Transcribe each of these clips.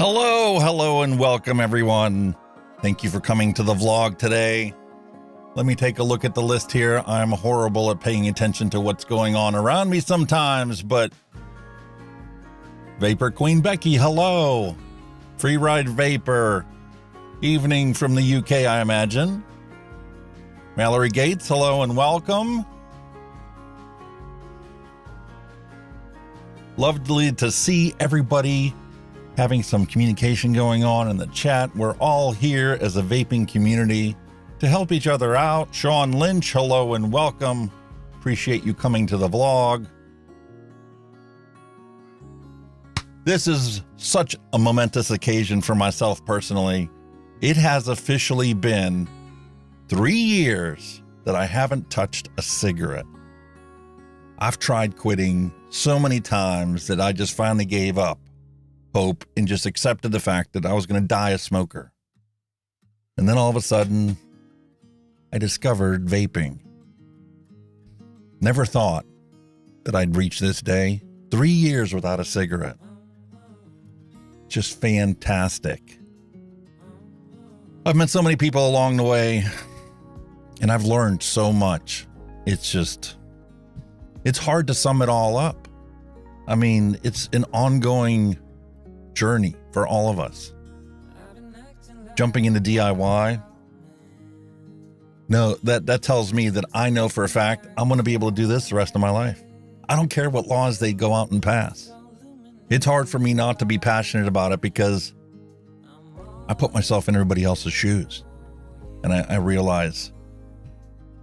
Hello, and welcome everyone. Thank you for coming to the vlog today. Let me take a look at the list here. I'm horrible at paying attention to what's going on around me sometimes, but Vapor Queen Becky, hello. Free Ride Vapor, evening from the UK, I imagine. Mallory Gates, hello and welcome. Lovely to see everybody having some communication going on in the chat. We're all here as a vaping community to help each other out. Sean Lynch, hello and welcome. Appreciate you coming to the vlog. This is such a momentous occasion for myself personally. It has officially been 3 years that I haven't touched a cigarette. I've tried quitting so many times that I just finally gave up hope and just accepted the fact that I was going to die a smoker. And then all of a sudden, I discovered vaping. Never thought that I'd reach this day. 3 years without a cigarette. Just fantastic. I've met so many people along the way, and I've learned so much. It's hard to sum it all up. I mean, it's an ongoing journey for all of us. Jumping into DIY. No, that tells me that I know for a fact I'm going to be able to do this the rest of my life. I don't care what laws they go out and pass. It's hard for me not to be passionate about it because I put myself in everybody else's shoes. And I realize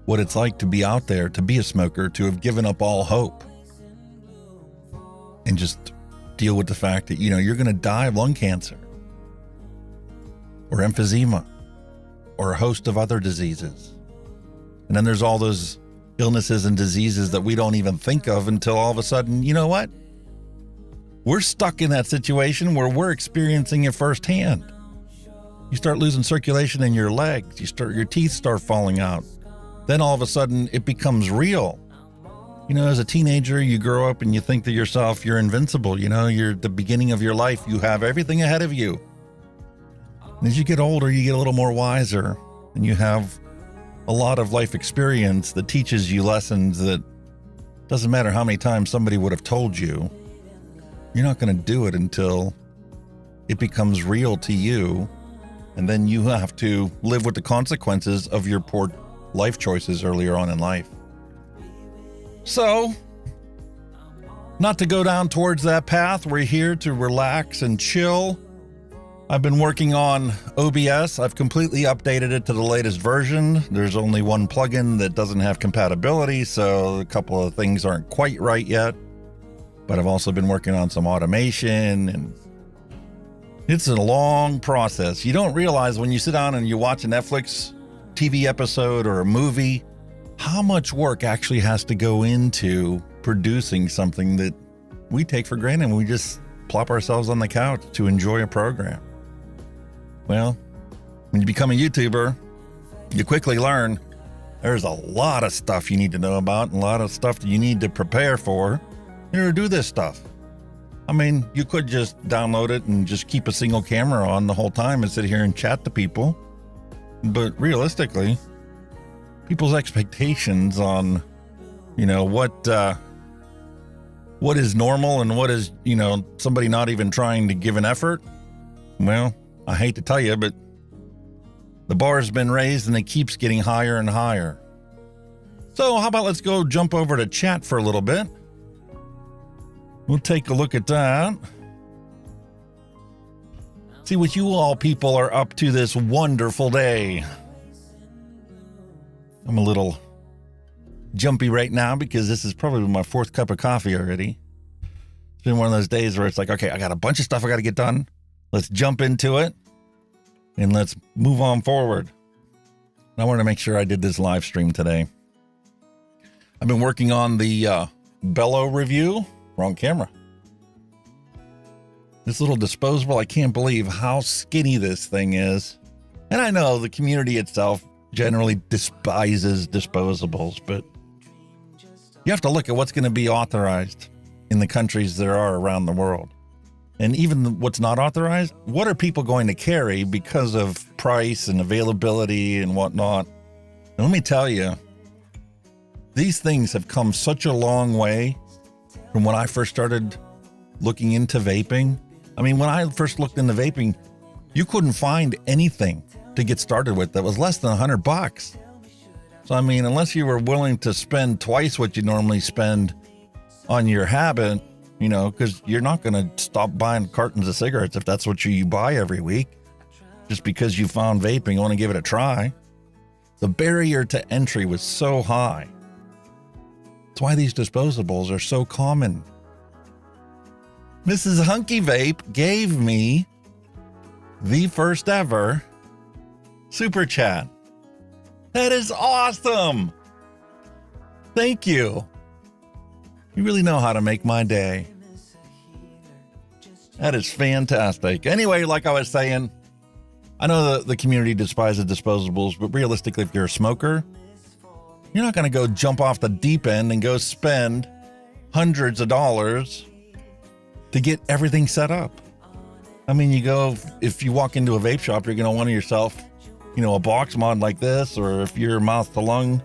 what it's like to be out there, to be a smoker, to have given up all hope. And just deal with the fact that, you're going to die of lung cancer or emphysema or a host of other diseases. And then there's all those illnesses and diseases that we don't even think of until all of a sudden, you know what? We're stuck in that situation where we're experiencing it firsthand. You start losing circulation in your legs. Your teeth start falling out. Then all of a sudden it becomes real. As a teenager, you grow up and you think to yourself, you're invincible. You're at the beginning of your life. You have everything ahead of you. And as you get older, you get a little more wiser and you have a lot of life experience that teaches you lessons that doesn't matter how many times somebody would have told you, you're not going to do it until it becomes real to you. And then you have to live with the consequences of your poor life choices earlier on in life. So, not to go down towards that path, we're here to relax and chill. I've been working on OBS. I've completely updated it to the latest version. There's only one plugin that doesn't have compatibility, so a couple of things aren't quite right yet. But I've also been working on some automation, and it's a long process. You don't realize when you sit down and you watch a Netflix TV episode or a movie, how much work actually has to go into producing something that we take for granted when we just plop ourselves on the couch to enjoy a program. Well, when you become a YouTuber, you quickly learn there's a lot of stuff you need to know about and a lot of stuff that you need to prepare for in order to do this stuff. I mean, you could just download it and just keep a single camera on the whole time and sit here and chat to people. But realistically, people's expectations on, what is normal and what is, somebody not even trying to give an effort. Well, I hate to tell you, but the bar's been raised and it keeps getting higher and higher. So how about let's go jump over to chat for a little bit. We'll take a look at that. See what you all people are up to this wonderful day. I'm a little jumpy right now because this is probably my 4th cup of coffee already. It's been one of those days where it's like, okay, I got a bunch of stuff I got to get done. Let's jump into it and let's move on forward. I wanted to make sure I did this live stream today. I've been working on the bellow review. Wrong camera. This little disposable, I can't believe how skinny this thing is. And I know the community itself generally despises disposables, but you have to look at what's going to be authorized in the countries there are around the world. And even what's not authorized, what are people going to carry because of price and availability and whatnot? And let me tell you, these things have come such a long way from when I first started looking into vaping. I mean, when I first looked into vaping, you couldn't find anything to get started with that was less than $100. So, I mean, unless you were willing to spend twice what you normally spend on your habit, you know, because you're not going to stop buying cartons of cigarettes if that's what you buy every week, just because you found vaping, you want to give it a try. The barrier to entry was so high. That's why these disposables are so common. Mrs. Hunky Vape gave me the first ever super chat. That is awesome. Thank you. You really know how to make my day. That is fantastic. Anyway, like I was saying, I know the community despises disposables, but realistically, if you're a smoker, you're not going to go jump off the deep end and go spend hundreds of dollars to get everything set up. I mean, if you walk into a vape shop, you're going to want yourself, you know, a box mod like this, or if you're mouth to lung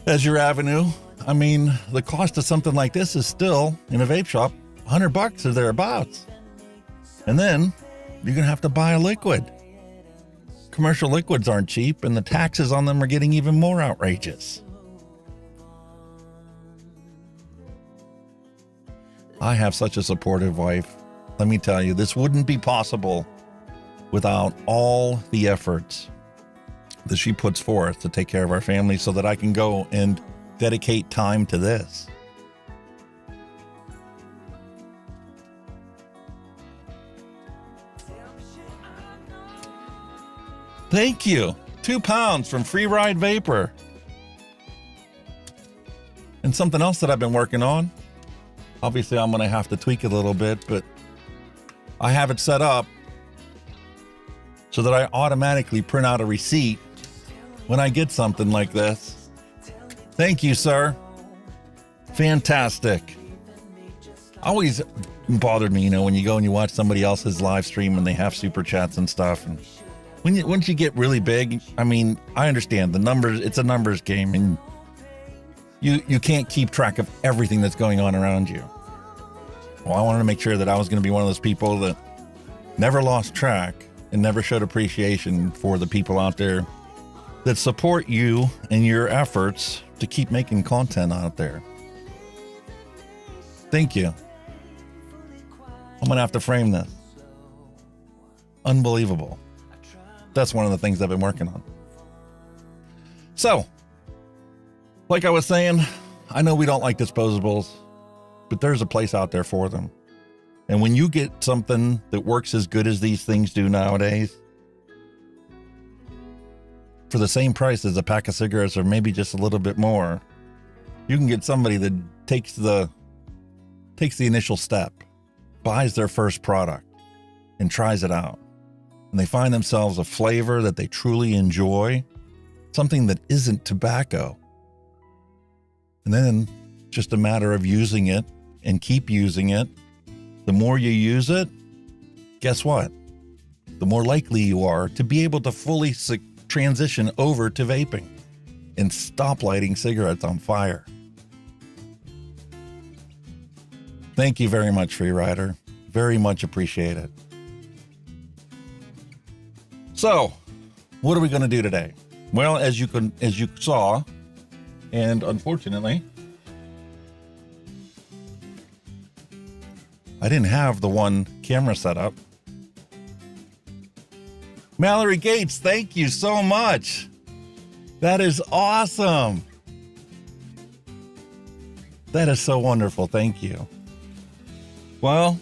as your avenue. I mean, the cost of something like this is still, in a vape shop, $100 or thereabouts. And then you're going to have to buy a liquid. Commercial liquids aren't cheap, and the taxes on them are getting even more outrageous. I have such a supportive wife. Let me tell you, this wouldn't be possible without all the efforts that she puts forth to take care of our family so that I can go and dedicate time to this. Thank you. 2 pounds from Free Ride Vapor. And something else that I've been working on. Obviously, I'm going to have to tweak it a little bit, but I have it set up so that I automatically print out a receipt when I get something like this. Thank you, sir. Fantastic. Always bothered me, you know, when you go and you watch somebody else's live stream and they have super chats and stuff. And once you get really big, I mean, I understand the numbers. It's a numbers game, and you can't keep track of everything that's going on around you. Well, I wanted to make sure that I was going to be one of those people that never lost track and never showed appreciation for the people out there that support you and your efforts to keep making content out there. Thank you. I'm going to have to frame this. Unbelievable. That's one of the things I've been working on. So, like I was saying, I know we don't like disposables, but there's a place out there for them. And when you get something that works as good as these things do nowadays, for the same price as a pack of cigarettes, or maybe just a little bit more, you can get somebody that takes the initial step, buys their first product, and tries it out. And they find themselves a flavor that they truly enjoy, something that isn't tobacco. And then just a matter of using it and keep using it. The more you use it, guess what? The more likely you are to be able to fully transition over to vaping and stop lighting cigarettes on fire. Thank you very much, Free Rider. Very much appreciate it. So, what are we going to do today? Well, as you saw, and unfortunately, I didn't have the one camera set up. Mallory Gates, thank you so much. That is awesome. That is so wonderful. Thank you. Well,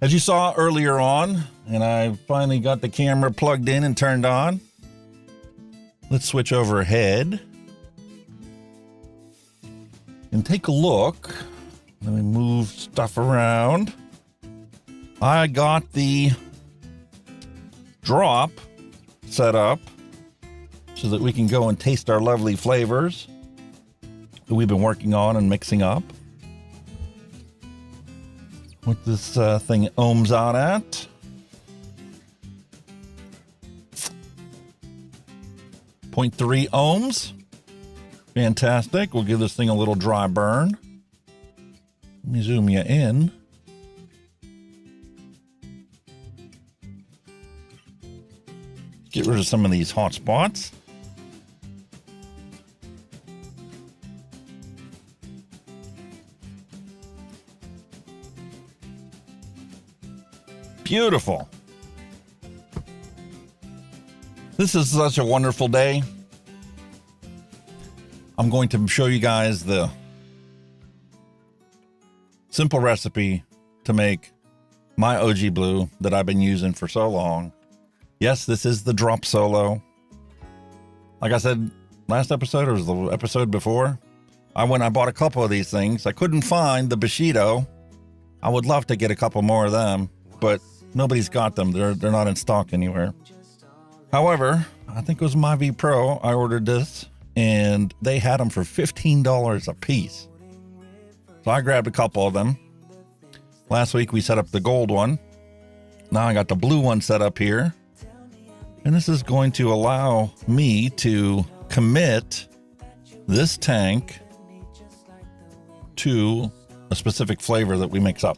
as you saw earlier on, and I finally got the camera plugged in and turned on. Let's switch over ahead and take a look. Let me move stuff around. I got the drop set up so that we can go and taste our lovely flavors that we've been working on and mixing up. what this thing ohms out at. 0.3 ohms. Fantastic. We'll give this thing a little dry burn. Let me zoom you in. Get rid of some of these hot spots. Beautiful. This is such a wonderful day. I'm going to show you guys the simple recipe to make my OG Blue that I've been using for so long. Yes, this is the drop solo. Like I said last episode, or was the episode before, I bought a couple of these things. I couldn't find the Bushido. I would love to get a couple more of them, but nobody's got them. They're not in stock anywhere. However, I think it was my V Pro. I ordered this and they had them for $15 a piece. So I grabbed a couple of them. Last week we set up the gold one. Now I got the blue one set up here. And this is going to allow me to commit this tank to a specific flavor that we mix up.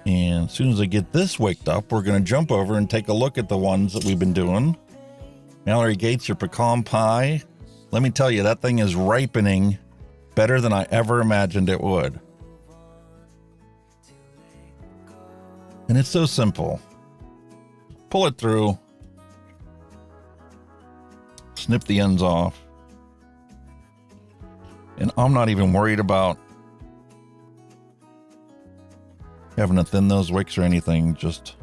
And as soon as I get this waked up, we're going to jump over and take a look at the ones that we've been doing. Mallory Gates, your pecan pie. Let me tell you, that thing is ripening better than I ever imagined it would. And it's so simple. Pull it through. Snip the ends off. And I'm not even worried about having to thin those wicks or anything. Just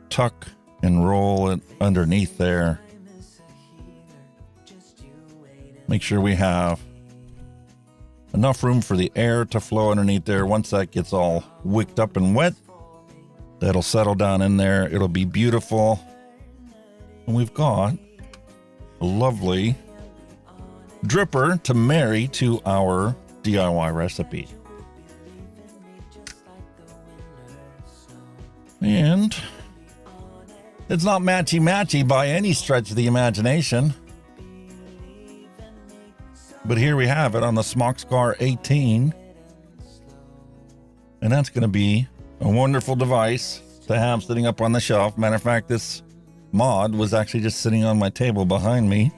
tuck and roll it underneath there. Make sure we have enough room for the air to flow underneath there. Once that gets all wicked up and wet, that'll settle down in there. It'll be beautiful. And we've got a lovely dripper to marry to our DIY recipe. And it's not matchy-matchy by any stretch of the imagination. But here we have it on the Smockscar 18. And that's going to be a wonderful device to have sitting up on the shelf. Matter of fact, this mod was actually just sitting on my table behind me,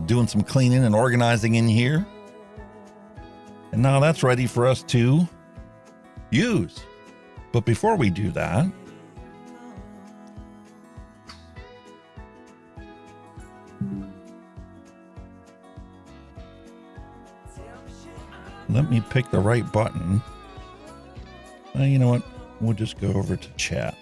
doing some cleaning and organizing in here. And now that's ready for us to use. But before we do that, let me pick the right button. You know what? We'll just go over to chat.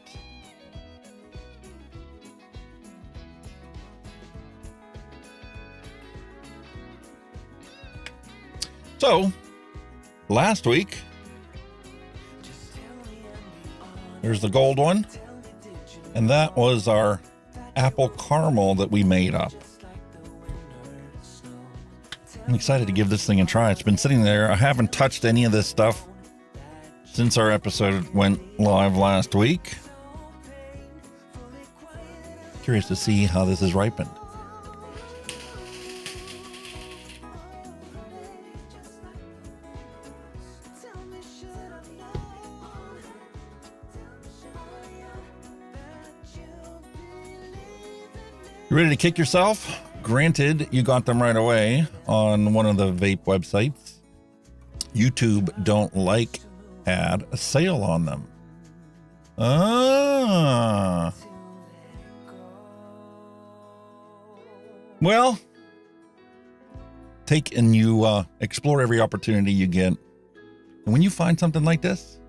So, last week, there's the gold one, and that was our apple caramel that we made up. I'm excited to give this thing a try. It's been sitting there. I haven't touched any of this stuff since our episode went live last week. Curious to see how this is ripened. You ready to kick yourself? Granted, you got them right away on one of the vape websites. YouTube don't like had a sale on them. Well, take and you explore every opportunity you get. And when you find something like this,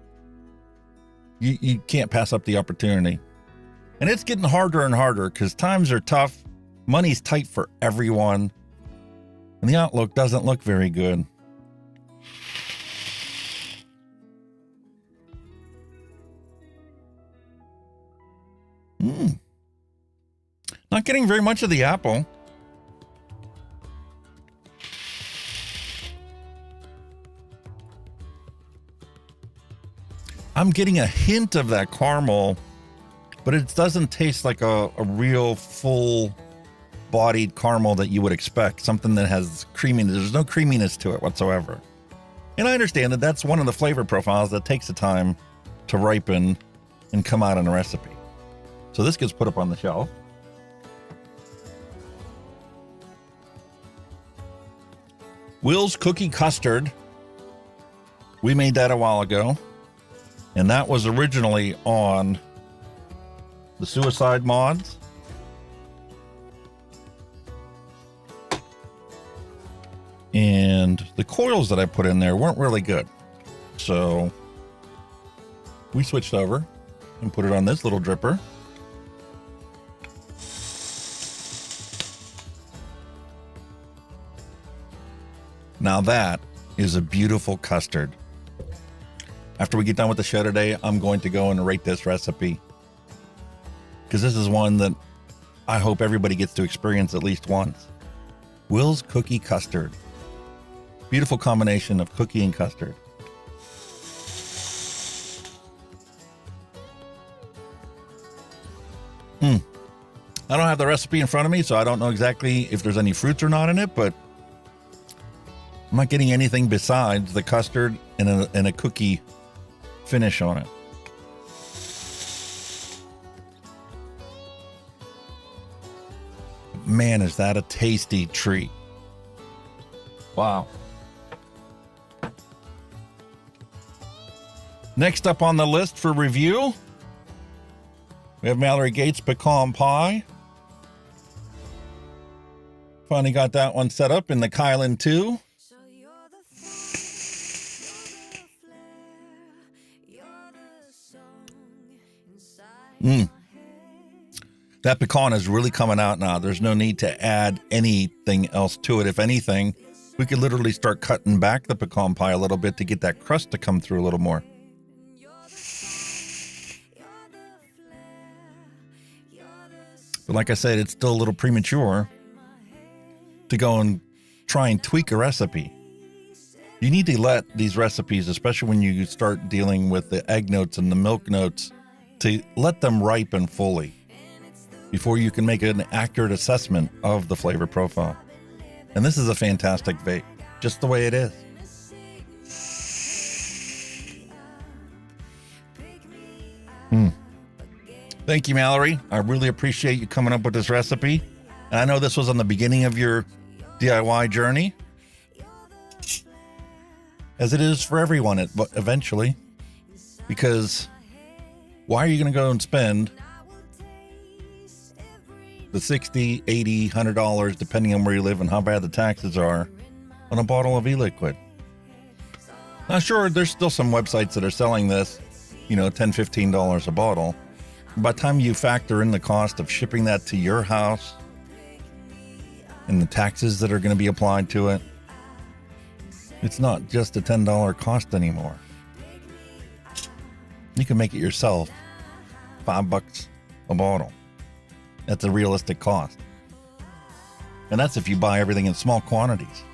you can't pass up the opportunity. And it's getting harder and harder because times are tough. Money's tight for everyone. And the outlook doesn't look very good. Not getting very much of the apple. I'm getting a hint of that caramel, but it doesn't taste like a real full bodied caramel that you would expect, something that has creaminess. There's no creaminess to it whatsoever. And I understand that that's one of the flavor profiles that takes the time to ripen and come out in a recipe. So this gets put up on the shelf. Will's Cookie Custard. We made that a while ago, and that was originally on the Suicide Mods. And the coils that I put in there weren't really good. So we switched over and put it on this little dripper. Now that is a beautiful custard. After we get done with the show today, I'm going to go and rate this recipe, because this is one that I hope everybody gets to experience at least once. Will's Cookie Custard. Beautiful combination of cookie and custard. I don't have the recipe in front of me, so I don't know exactly if there's any fruits or not in it, but I'm not getting anything besides the custard and a cookie finish on it. Man, is that a tasty treat. Wow. Next up on the list for review, we have Mallory Gates Pecan Pie. Finally got that one set up in the Kylan 2. That pecan is really coming out now. There's no need to add anything else to it. If anything, we could literally start cutting back the pecan pie a little bit to get that crust to come through a little more. But like I said, it's still a little premature to go and try and tweak a recipe. You need to let these recipes, especially when you start dealing with the egg notes and the milk notes, to let them ripen fully before you can make an accurate assessment of the flavor profile. And this is a fantastic vape, just the way it is. Thank you, Mallory. I really appreciate you coming up with this recipe. And I know this was on the beginning of your DIY journey, as it is for everyone eventually, because why are you going to go and spend the $60, $80, $100, depending on where you live and how bad the taxes are, on a bottle of e-liquid? Now, sure, there's still some websites that are selling this, $10, $15 a bottle. By the time you factor in the cost of shipping that to your house and the taxes that are going to be applied to it, it's not just a $10 cost anymore. You can make it yourself, $5 a bottle. That's a realistic cost. And that's if you buy everything in small quantities.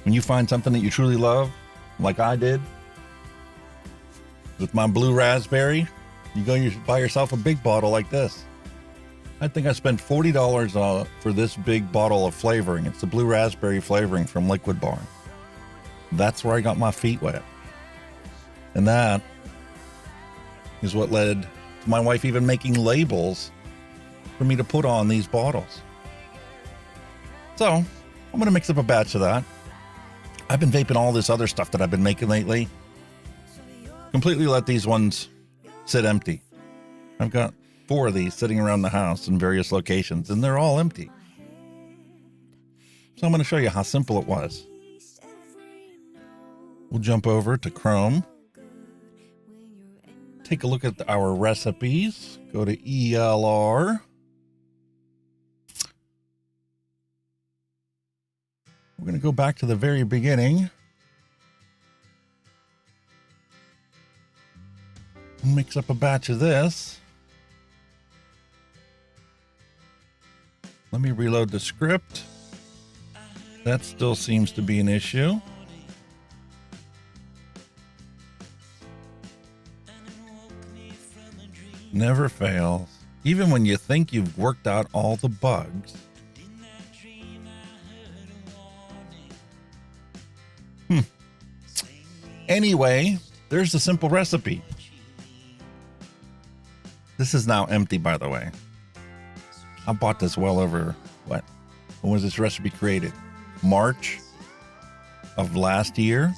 When you find something that you truly love, like I did with my blue raspberry, you buy yourself a big bottle like this. I think I spent $40 for this big bottle of flavoring. It's the blue raspberry flavoring from Liquid Barn. That's where I got my feet wet. And that is what led to my wife even making labels for me to put on these bottles. So I'm going to mix up a batch of that. I've been vaping all this other stuff that I've been making lately. Completely let these ones sit empty. I've got 4 of these sitting around the house in various locations, and they're all empty. So I'm going to show you how simple it was. We'll jump over to Chrome. Take a look at our recipes. Go to ELR. We're going to go back to the very beginning. Mix up a batch of this. Let me reload the script. That still seems to be an issue. Never fails. Even when you think you've worked out all the bugs. Anyway, there's the simple recipe. This is now empty, by the way. I bought this well over, what? When was this recipe created? March of last year.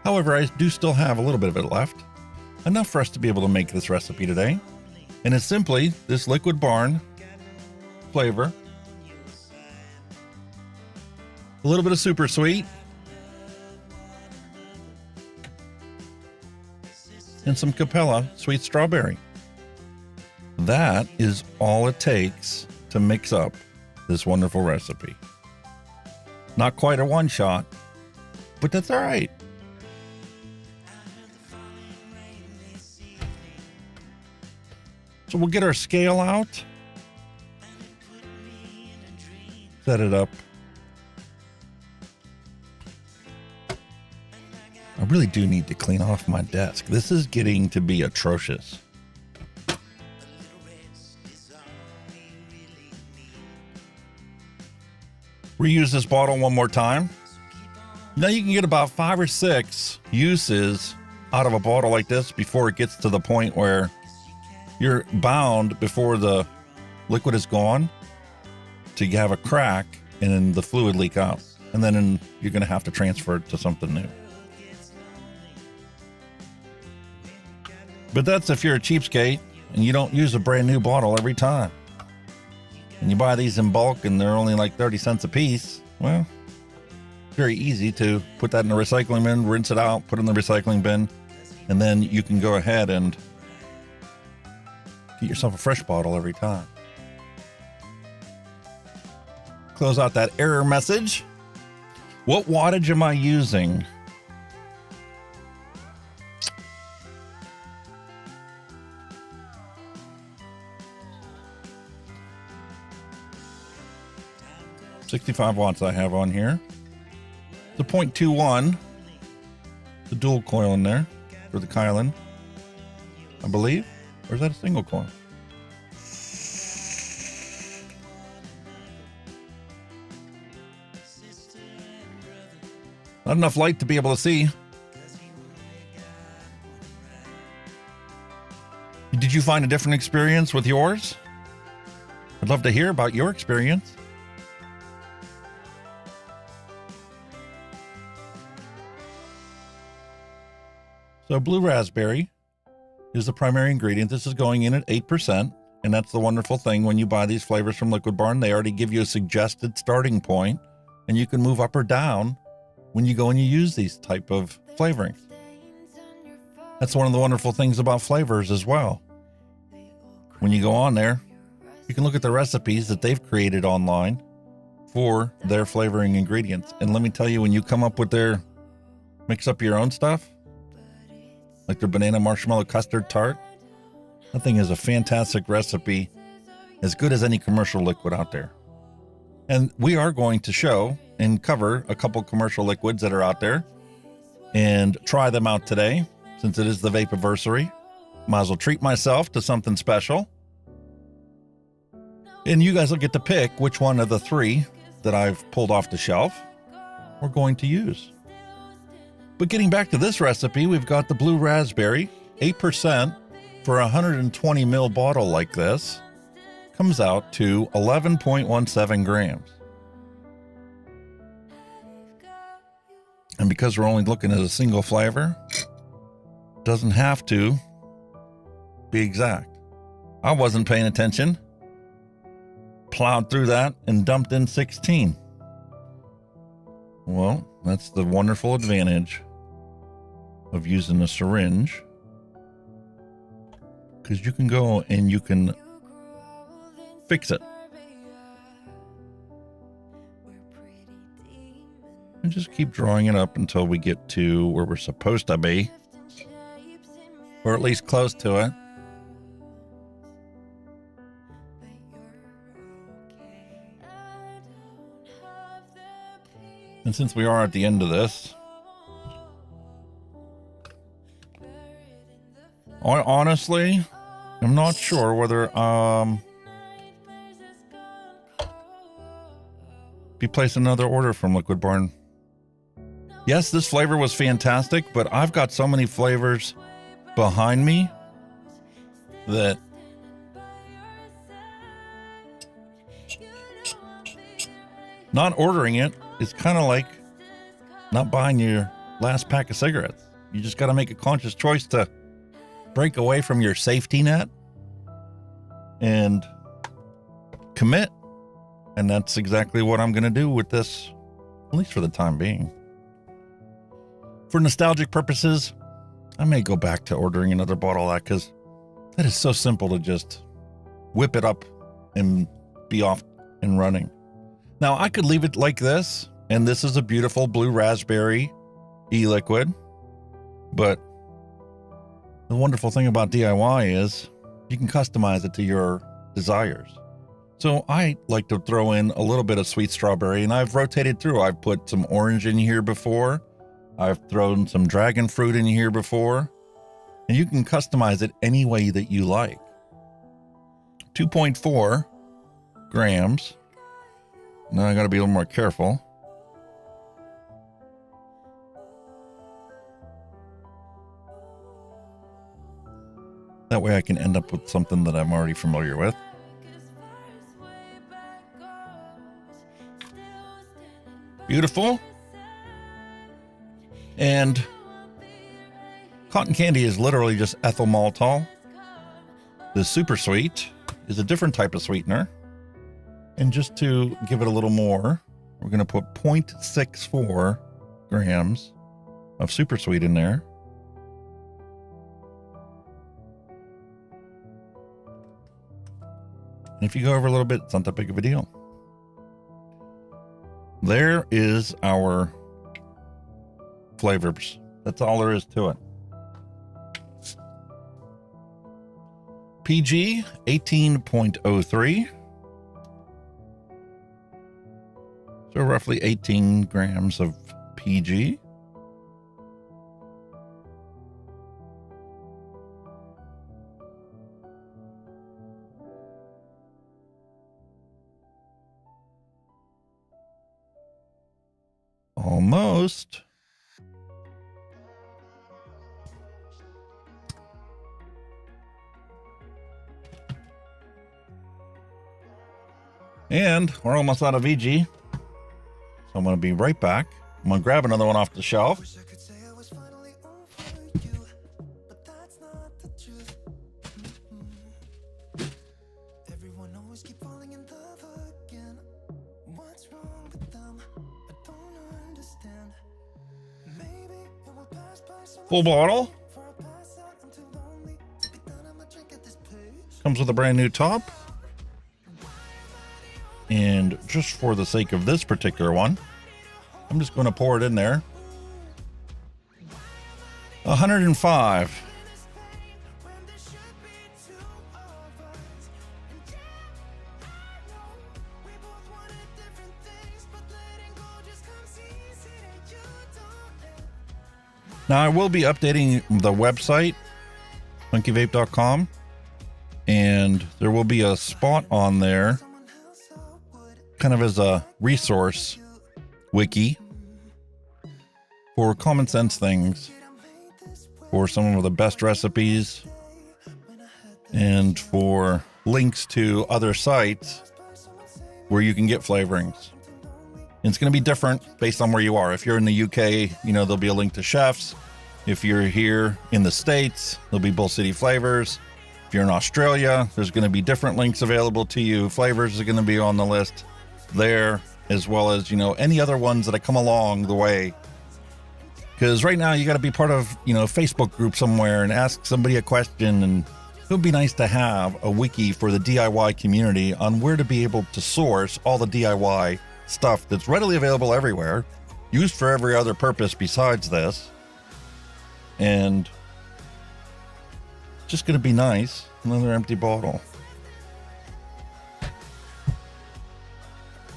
However, I do still have a little bit of it left. Enough for us to be able to make this recipe today. And it's simply this Liquid Barn flavor. A little bit of super sweet. And some Capella sweet strawberry. That is all it takes to mix up this wonderful recipe. Not quite a one shot, but that's all right. So we'll get our scale out, set it up. I really do need to clean off my desk. This is getting to be atrocious. Reuse this bottle one more time. Now you can get about 5 or 6 uses out of a bottle like this before it gets to the point where you're bound before the liquid is gone to have a crack and then the fluid leak out. And then you're going to have to transfer it to something new. But that's if you're a cheapskate and you don't use a brand new bottle every time. And you buy these in bulk and they're only like 30 cents a piece. Well, very easy to put that in the recycling bin, rinse it out, put it in the recycling bin, and then you can go ahead and get yourself a fresh bottle every time. Close out that error message. What wattage am I using? .65 watts I have on here. The 0.21, the dual coil in there for the Chillin, I believe. Or is that a single coil? Not enough light to be able to see. Did you find a different experience with yours? I'd love to hear about your experience. So blue raspberry is the primary ingredient. This is going in at 8%. And that's the wonderful thing when you buy these flavors from Liquid Barn, they already give you a suggested starting point and you can move up or down when you go and you use these type of flavorings. That's one of the wonderful things about flavors as well. When you go on there, you can look at the recipes that they've created online for their flavoring ingredients. And let me tell you, when you come up with their mix up your own stuff, like their banana marshmallow custard tart, that thing is a fantastic recipe, as good as any commercial liquid out there. And we are going to show and cover a couple commercial liquids that are out there and try them out today. Since it is the VAPEVERSARY, might as well treat myself to something special. And you guys will get to pick which one of the 3 that I've pulled off the shelf we're going to use. But getting back to this recipe, we've got the blue raspberry, 8% for a 120 ml bottle like this, comes out to 11.17 grams. And because we're only looking at a single flavor, doesn't have to be exact. I wasn't paying attention, plowed through that and dumped in 16. Well, that's the wonderful advantage of using a syringe, because you can go and you can fix it. And just keep drawing it up until we get to where we're supposed to be, or at least close to it. And since we are at the end of this, Honestly, I'm not sure whether be placed another order from Liquid Barn. Yes, this flavor was fantastic, but I've got so many flavors behind me that not ordering it is kind of like not buying your last pack of cigarettes. You just got to make a conscious choice to break away from your safety net and commit. And that's exactly what I'm going to do with this, at least for the time being. For nostalgic purposes, I may go back to ordering another bottle of that because that is so simple to just whip it up and be off and running. Now, I could leave it like this, and this is a beautiful blue raspberry e-liquid, but the wonderful thing about DIY is you can customize it to your desires. So I like to throw in a little bit of sweet strawberry, and I've rotated through. I've put some orange in here before. I've thrown some dragon fruit in here before, and you can customize it any way that you like. 2.4 grams. Now I got to be a little more careful. That way I can end up with something that I'm already familiar with. Beautiful. And cotton candy is literally just ethyl maltol. The super sweet is a different type of sweetener. And just to give it a little more, we're going to put 0.64 grams of super sweet in there. And if you go over a little bit, it's not that big of a deal. There is our flavors. That's all there is to it. PG 18.03. So roughly 18 grams of PG. Almost. And we're almost out of VG. So I'm going to be right back. I'm going to grab another one off the shelf. Full bottle. Comes with a brand new top. And just for the sake of this particular one, I'm just going to pour it in there. 105. Now I will be updating the website, hunkyvape.com, and there will be a spot on there kind of as a resource wiki for common sense things, for some of the best recipes, and for links to other sites where you can get flavorings. And it's going to be different based on where you are. If you're in the UK, you know, there'll be a link to chefs. If you're here in the States, there'll be Bull City flavors. If you're in Australia, there's going to be different links available to you. Flavors are going to be on the list there, as well as, you know, any other ones that come along the way. Because right now you got to be part of, you know, a Facebook group somewhere and ask somebody a question. And it would be nice to have a wiki for the DIY community on where to be able to source all the DIY stuff that's readily available everywhere, used for every other purpose besides this. And just going to be nice. Another empty bottle.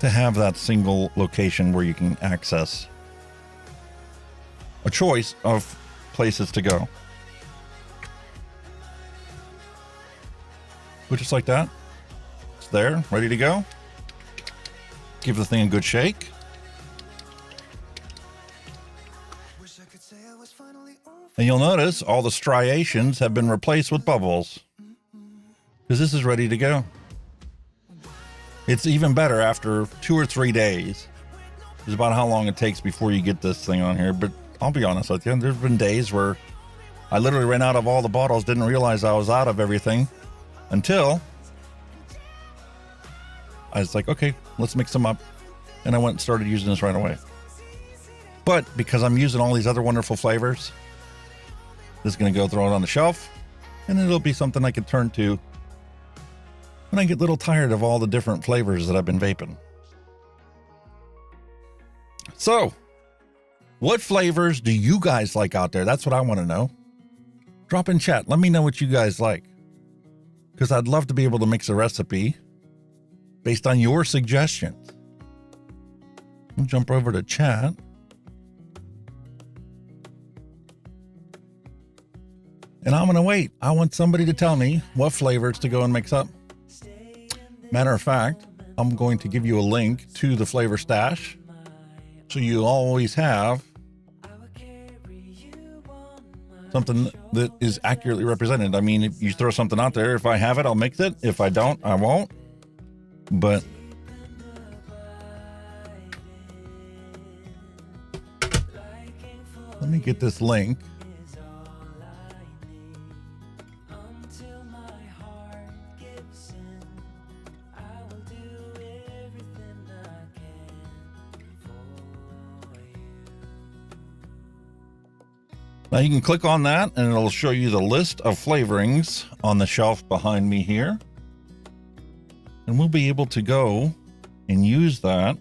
To have that single location where you can access a choice of places to go. But just like that, it's there, ready to go. Give the thing a good shake. And you'll notice all the striations have been replaced with bubbles, because this is ready to go. It's even better after 2 or 3 days. It's about how long it takes before you get this thing on here. But I'll be honest with you, there's been days where I literally ran out of all the bottles, didn't realize I was out of everything until I was like, okay, let's mix them up. And I went and started using this right away. But because I'm using all these other wonderful flavors, this is going to go throw it on the shelf, and it'll be something I can turn to when I get a little tired of all the different flavors that I've been vaping. So, what flavors do you guys like out there? That's what I want to know. Drop in chat. Let me know what you guys like, because I'd love to be able to mix a recipe based on your suggestions. We'll jump over to chat. And I'm going to wait. I want somebody to tell me what flavors to go and mix up. Matter of fact, I'm going to give you a link to the flavor stash, so you always have something that is accurately represented. I mean, if you throw something out there, if I have it, I'll mix it. If I don't, I won't. But let me get this link. Now you can click on that and it'll show you the list of flavorings on the shelf behind me here. And we'll be able to go and use that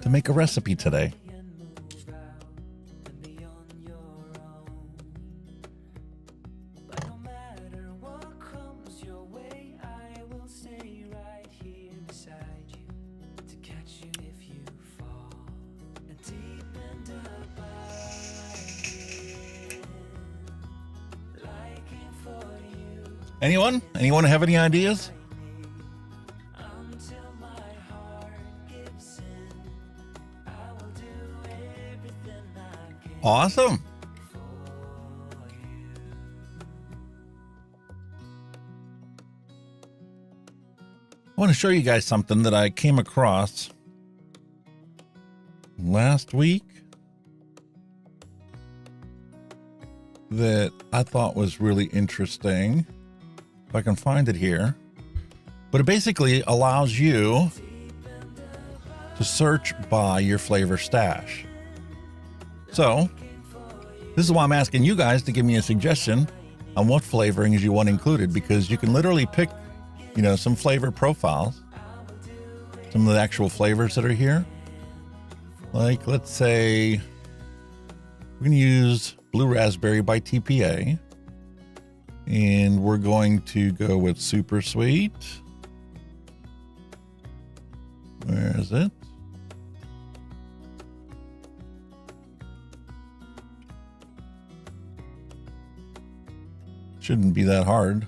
to make a recipe today. Anyone have any ideas? Awesome. I want to show you guys something that I came across last week that I thought was really interesting. If I can find it here. But it basically allows you to search by your flavor stash. So this is why I'm asking you guys to give me a suggestion on what flavorings you want included, because you can literally pick, you know, some flavor profiles, some of the actual flavors that are here. Like, let's say we're going to use Blue Raspberry by TPA. And we're going to go with super sweet. Where is it? Shouldn't be that hard,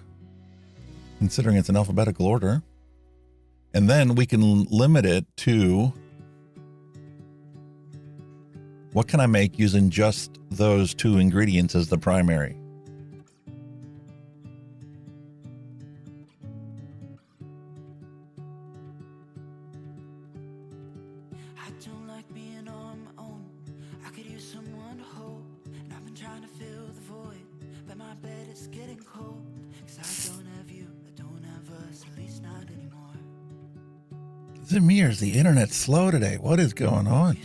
considering it's in alphabetical order. And then we can limit it to what can I make using just those 2 ingredients as the primary. Is it me or is the internet slow today? What is going on?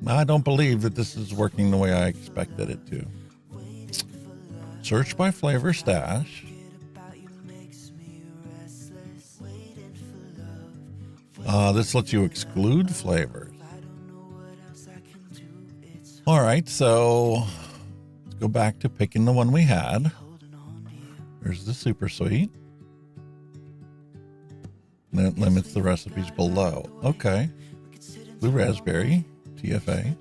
I don't believe that this is working the way I expected it to. Search by flavor stash. This lets you exclude flavors. All right, so let's go back to picking the one we had. There's the super sweet. And it limits the recipes below. Okay. Blue raspberry, TFA.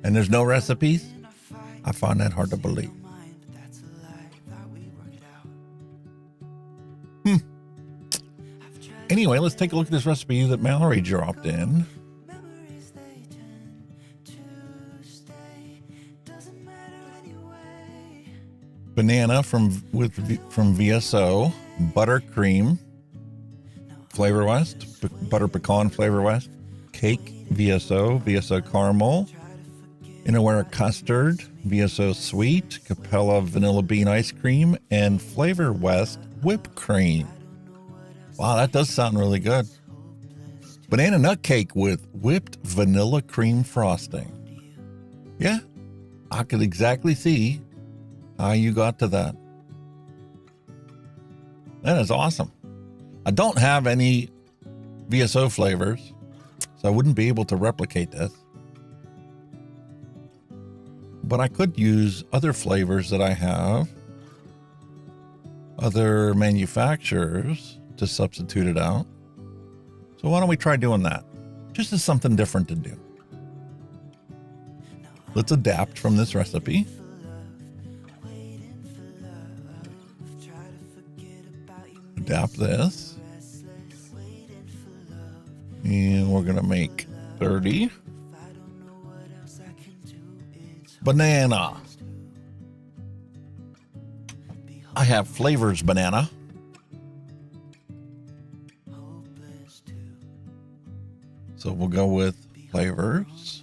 And there's no recipes? I find that hard to believe. Anyway, let's take a look at this recipe that Mallory dropped in. Banana from VSO, buttercream, Flavor West, butter pecan Flavor West, cake VSO caramel, Inawera custard, VSO sweet, Capella vanilla bean ice cream, and Flavor West whipped cream. Wow, that does sound really good. Banana nut cake with whipped vanilla cream frosting. Yeah, I could exactly see how you got to that. That is awesome. I don't have any VSO flavors, so I wouldn't be able to replicate this. But I could use other flavors that I have, other manufacturers, to substitute it out. So why don't we try doing that? Just as something different to do. Let's adapt from this recipe. Adapt this. And we're gonna make 30. Banana. I have flavors banana. So we'll go with flavors.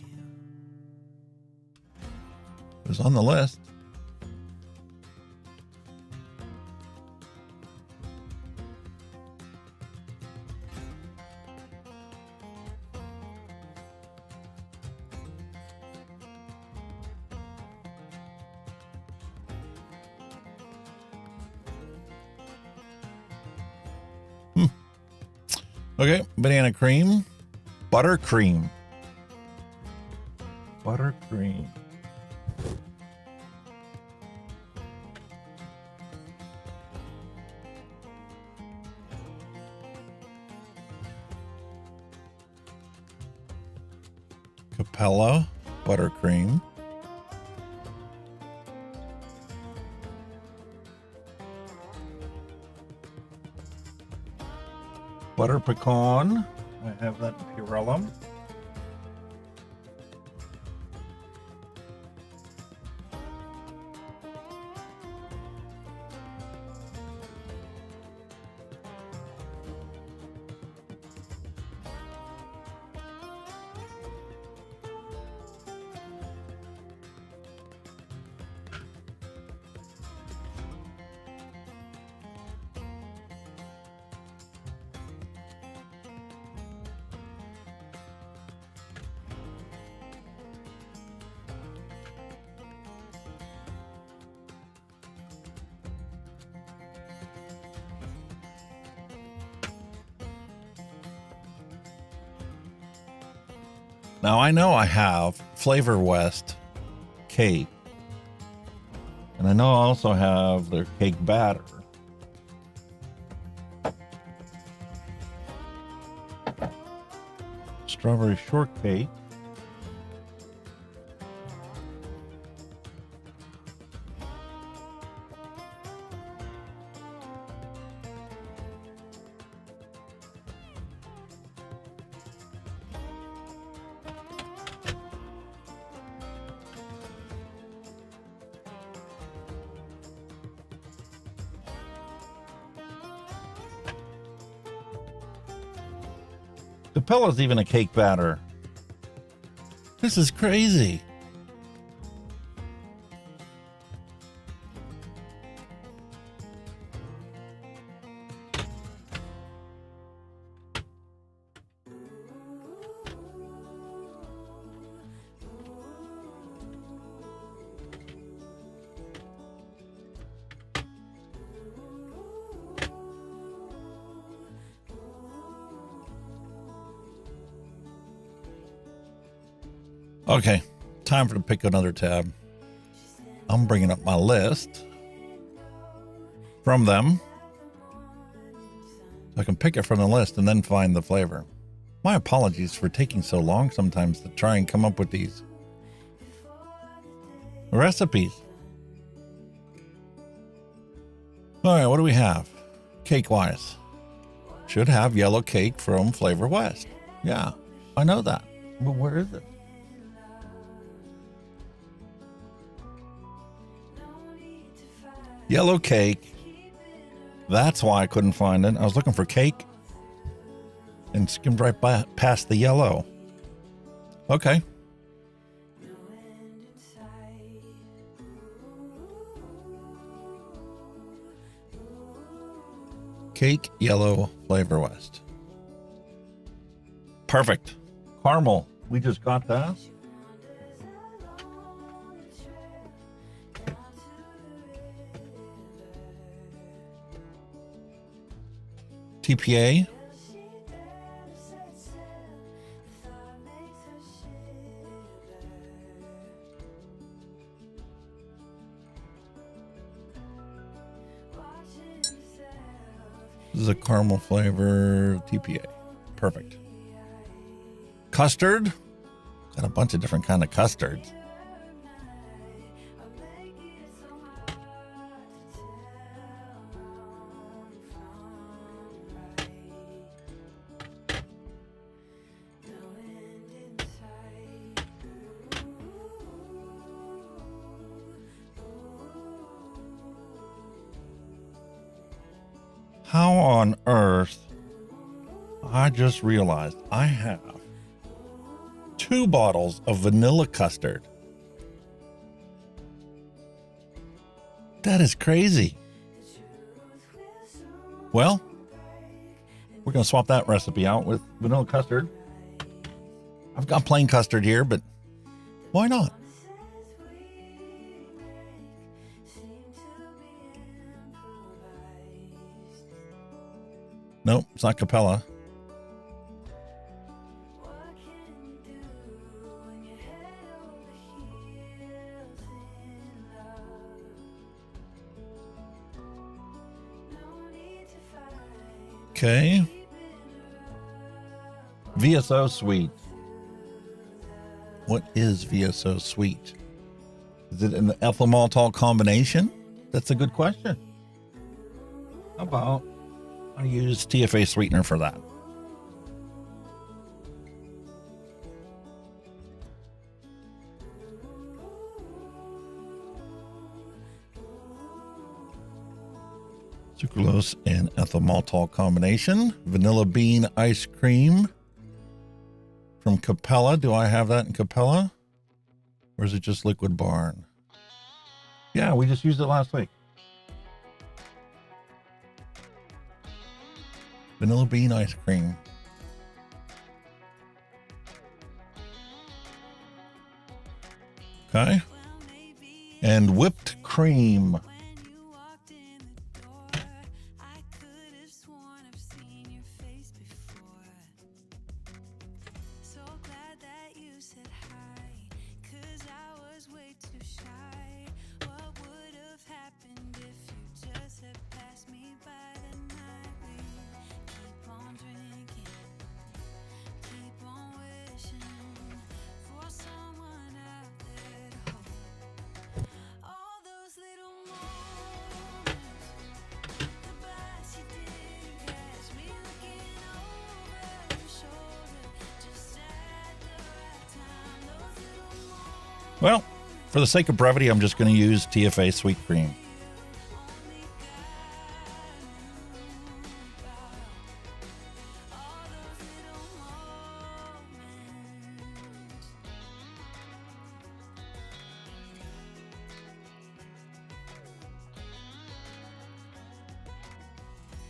It was on the list. Okay, banana cream. Buttercream. Buttercream. Capella buttercream. Butter pecan. I have that in Purellum. Now I know I have Flavor West cake, and I know I also have their cake batter. Strawberry shortcake. Capella's even a cake batter. This is crazy. Okay, time for to pick another tab. I'm bringing up my list from them. So I can pick it from the list and then find the flavor. My apologies for taking so long sometimes to try and come up with these recipes. All right, what do we have? Cake-wise. Should have yellow cake from Flavor West. Yeah, I know that. But where is it? Yellow cake. That's why I couldn't find it. I was looking for cake and skimmed right past the yellow. Okay. Cake, yellow, Flavor West. Perfect. Caramel. We just got that. TPA. This is a caramel flavor TPA. Perfect. Custard. Got a bunch of different kind of custards. How on earth? I just realized I have 2 bottles of vanilla custard. That is crazy. Well, we're going to swap that recipe out with vanilla custard. I've got plain custard here, but why not? Nope, it's not Capella. Okay. VSO sweet. What is VSO sweet? Is it an ethyl maltol combination? That's a good question. How about I use TFA sweetener for that? Sucralose and ethyl maltol combination. Vanilla bean ice cream from Capella. Do I have that in Capella? Or is it just Liquid Barn? Yeah, we just used it last week. Vanilla bean ice cream. Okay. And whipped cream. Well, for the sake of brevity, I'm just going to use TFA sweet cream.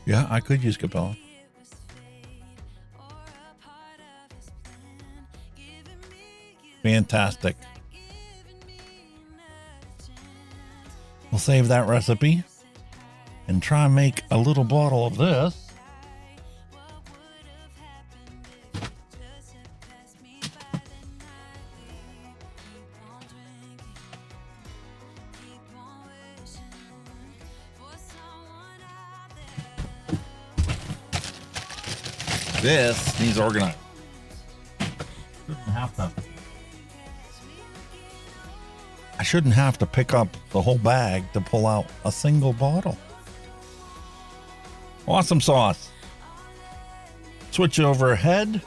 Yeah, I could use Capella. Fantastic. We'll save that recipe and try and make a little bottle of this. This needs organized. I shouldn't have to pick up the whole bag to pull out a single bottle. Awesome sauce. Switch over head.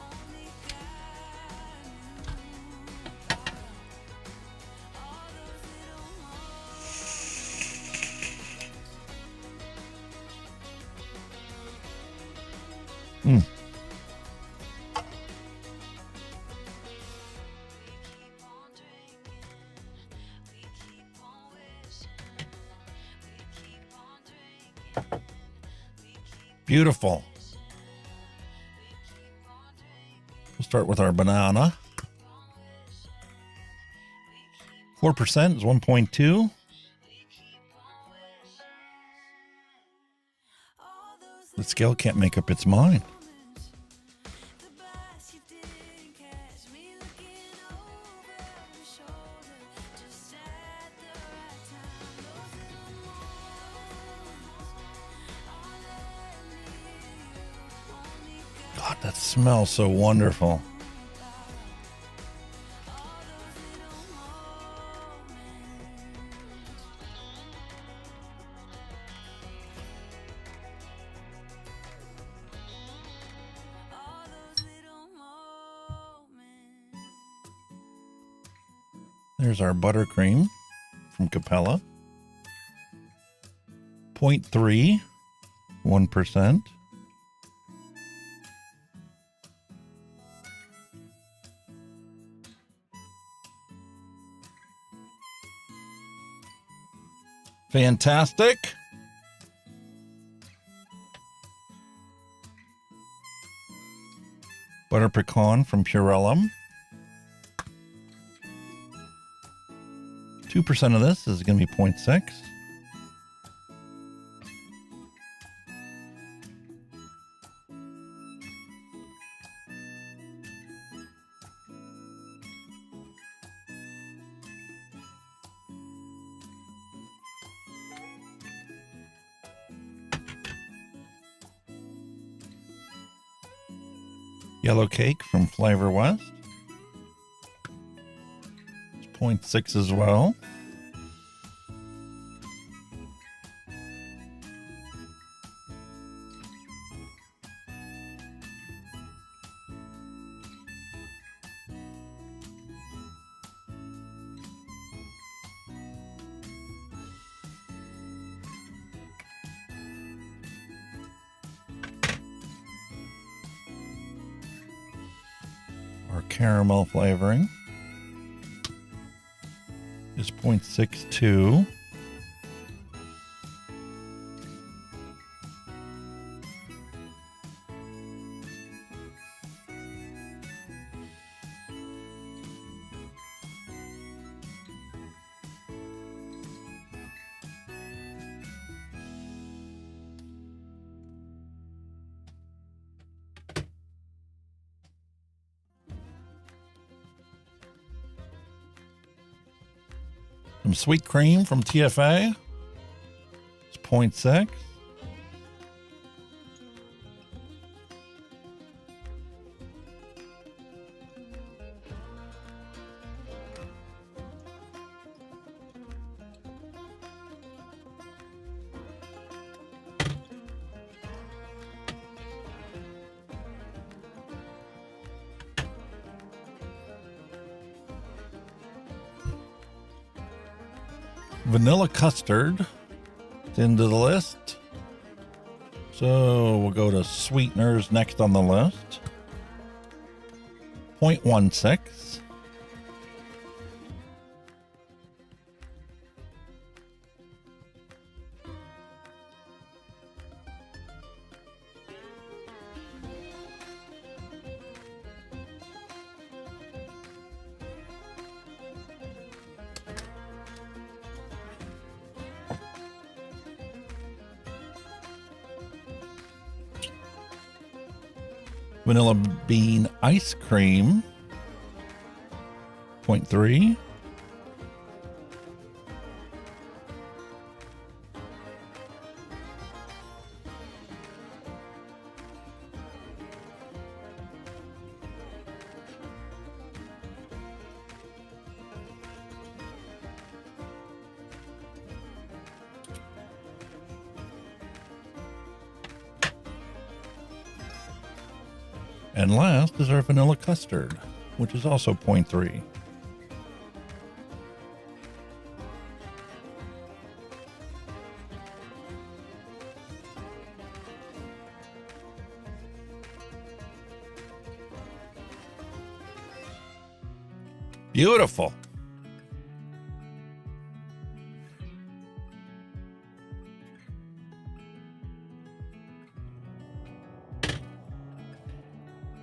Beautiful. We'll start with our banana. 4% is 1.2. The scale can't make up its mind. God, that smells so wonderful. There's our buttercream from Capella. 0.3, 1%. Fantastic. Butter pecan from Purellum. 2% of this is going to be 0.6. Yellow cake from Flavor West. It's 0.6 as well. Our caramel flavoring is 0.62. Some sweet cream from TFA. It's 0.6. Vanilla custard is into the list. So we'll go to sweeteners next on the list. 0.16. Vanilla bean ice cream, 0.3. And last is our vanilla custard, which is also 0.3. Beautiful.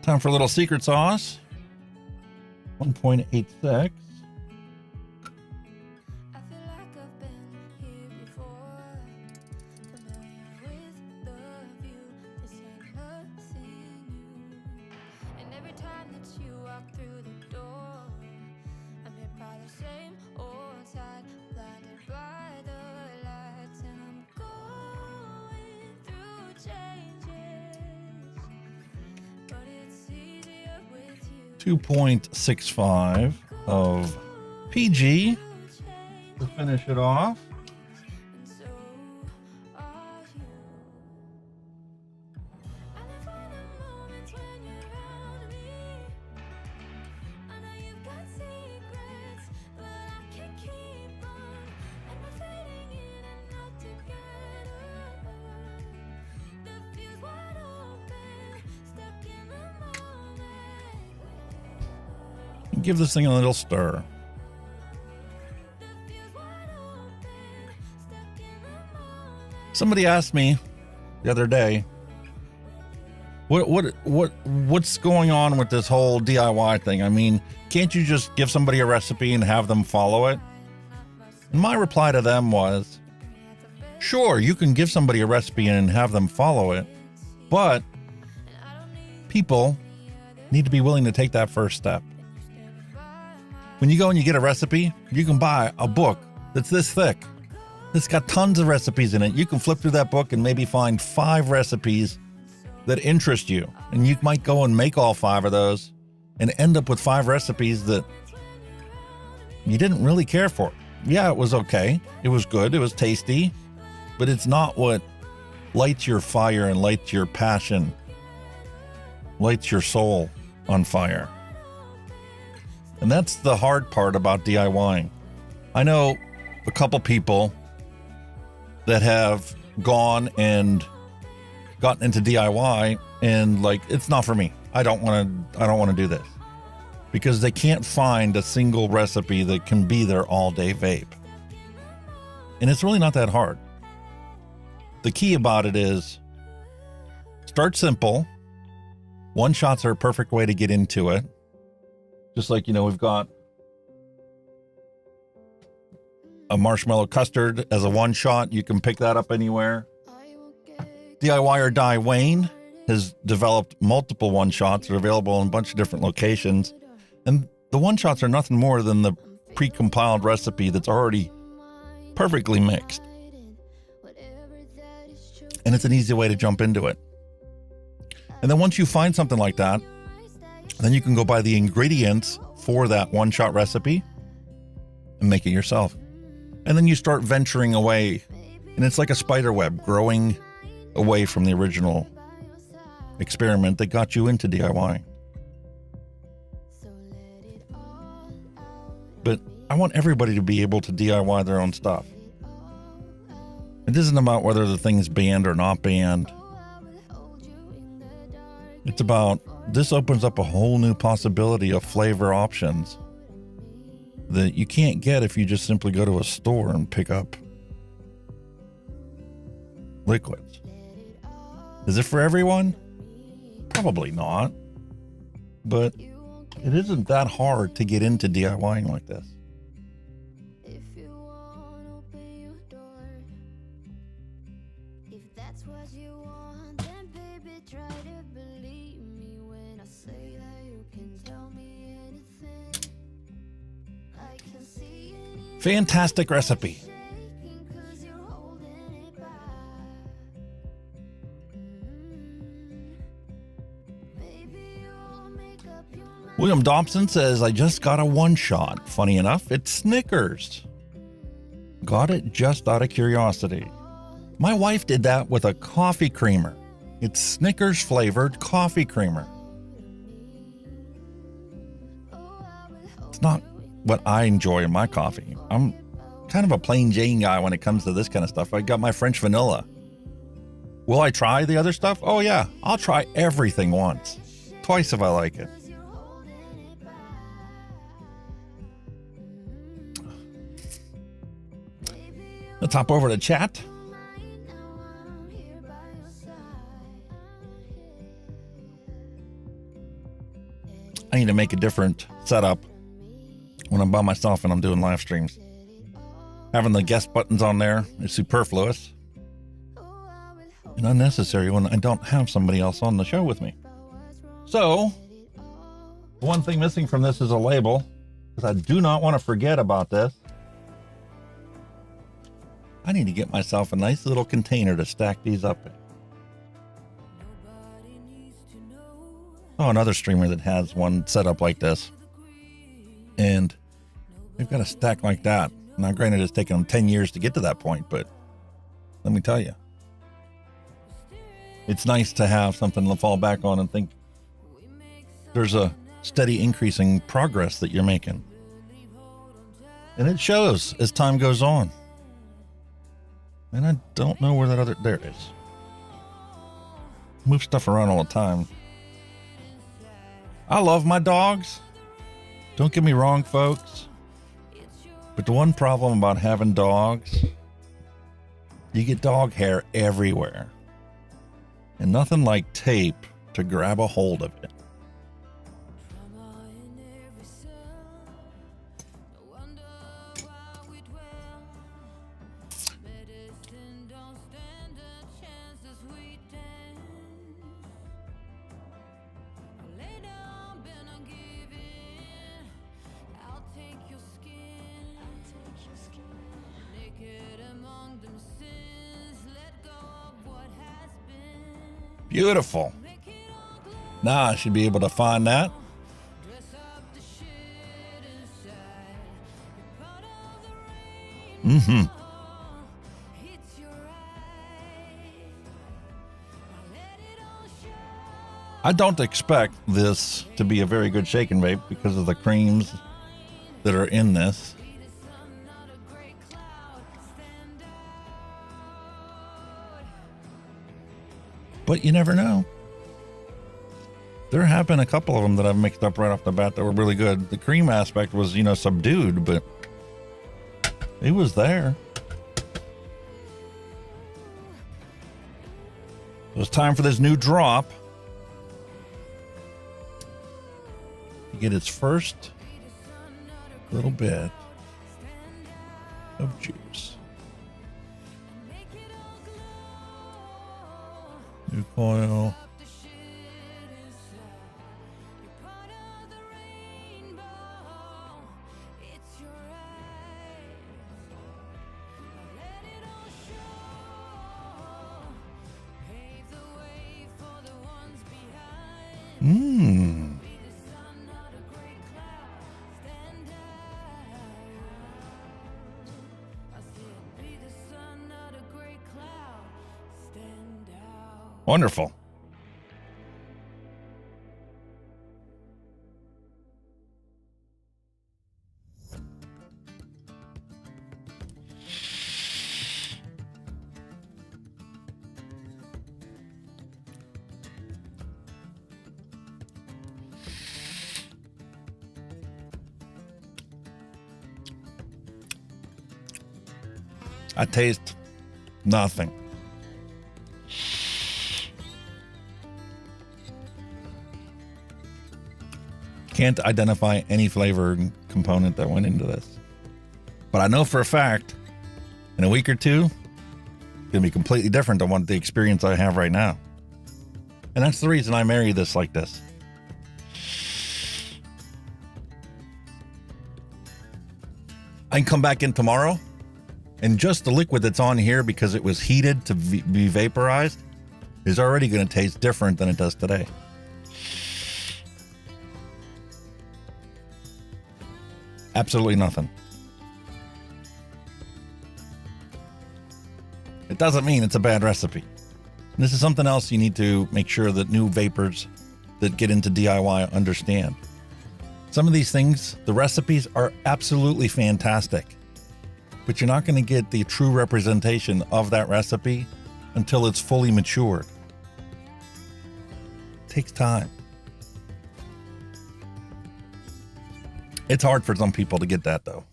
Time for a little secret sauce. 1.86. .65 of PG to finish it off. Give this thing a little stir. Somebody asked me the other day, what's going on with this whole DIY thing? I mean, can't you just give somebody a recipe and have them follow it? And my reply to them was, sure, you can give somebody a recipe and have them follow it, but people need to be willing to take that first step. When you go and you get a recipe, you can buy a book that's this thick. It's got tons of recipes in it. You can flip through that book and maybe find 5 recipes that interest you. And you might go and make all 5 of those and end up with 5 recipes that you didn't really care for. Yeah, it was okay. It was good. It was tasty. But it's not what lights your fire and lights your passion, lights your soul on fire. And that's the hard part about DIYing. I know a couple people that have gone and gotten into DIY and like, it's not for me. I don't want to do this because they can't find a single recipe that can be their all-day vape. And it's really not that hard. The key about it is start simple. One shots are a perfect way to get into it. Just like, we've got a marshmallow custard as a one shot. You can pick that up anywhere. DIY or Die Wayne has developed multiple one shots that are available in a bunch of different locations. And the one shots are nothing more than the pre-compiled recipe that's already perfectly mixed. And it's an easy way to jump into it. And then once you find something like that, then you can go buy the ingredients for that one-shot recipe and make it yourself. And then you start venturing away, and it's like a spider web growing away from the original experiment that got you into DIY. But I want everybody to be able to DIY their own stuff. It isn't about whether the thing's banned or not banned. It's about, this opens up a whole new possibility of flavor options that you can't get if you just simply go to a store and pick up liquids. Is it for everyone? Probably not. But it isn't that hard to get into DIYing like this. Fantastic recipe. William Dobson says, I just got a one shot. Funny enough, it's Snickers. Got it just out of curiosity. My wife did that with a coffee creamer. It's Snickers flavored coffee creamer. It's not what I enjoy in my coffee. I'm kind of a plain Jane guy when it comes to this kind of stuff. I got my French vanilla. Will I try the other stuff? Oh yeah, I'll try everything once, twice if I like it. Let's hop over to chat. I need to make a different setup when I'm by myself and I'm doing live streams. Having the guest buttons on there is superfluous and unnecessary when I don't have somebody else on the show with me. So, the one thing missing from this is a label, because I do not want to forget about this. I need to get myself a nice little container to stack these up in. Oh, another streamer that has one set up like this. And they've got a stack like that. Now, granted, it's taken them 10 years to get to that point, but let me tell you, it's nice to have something to fall back on and think there's a steady increasing progress that you're making. And it shows as time goes on. And I don't know where that other, there it is. Move stuff around all the time. I love my dogs. Don't get me wrong, folks. But the one problem about having dogs, you get dog hair everywhere. And nothing like tape to grab a hold of it. Beautiful. Now I should be able to find that. I don't expect this to be a very good shake and vape because of the creams that are in this. But you never know. There have been a couple of them that I've mixed up right off the bat that were really good. The cream aspect was, subdued, but it was there. It was time for this new drop to get its first little bit of juice. New coil. Wonderful. I taste nothing. Can't identify any flavor component that went into this. But I know for a fact, in a week or two, it's going to be completely different than what the experience I have right now. And that's the reason I marry this like this. I can come back in tomorrow, and just the liquid that's on here, because it was heated to be vaporized, is already going to taste different than it does today. Absolutely nothing. It doesn't mean it's a bad recipe. And this is something else you need to make sure that new vapors that get into DIY understand. Some of these things, the recipes are absolutely fantastic, but you're not going to get the true representation of that recipe until it's fully matured. It takes time. It's hard for some people to get that though.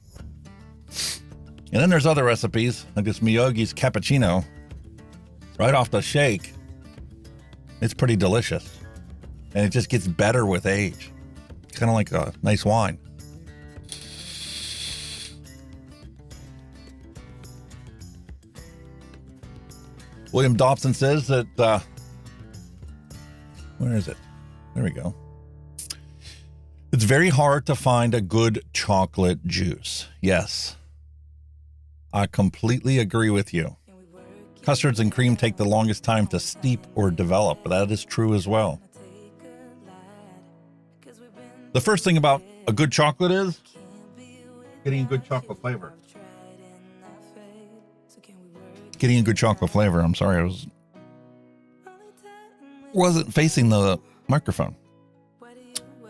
And then there's other recipes, like this Miyogi's cappuccino, right off the shake. It's pretty delicious. And it just gets better with age. Kind of like a nice wine. William Dobson says that, where is it? There we go. It's very hard to find a good chocolate juice. Yes, I completely agree with you. Custards and cream take the longest time to steep or develop, but that is true as well. The first thing about a good chocolate is getting a good chocolate flavor. Getting a good chocolate flavor. I'm sorry, I wasn't facing the microphone.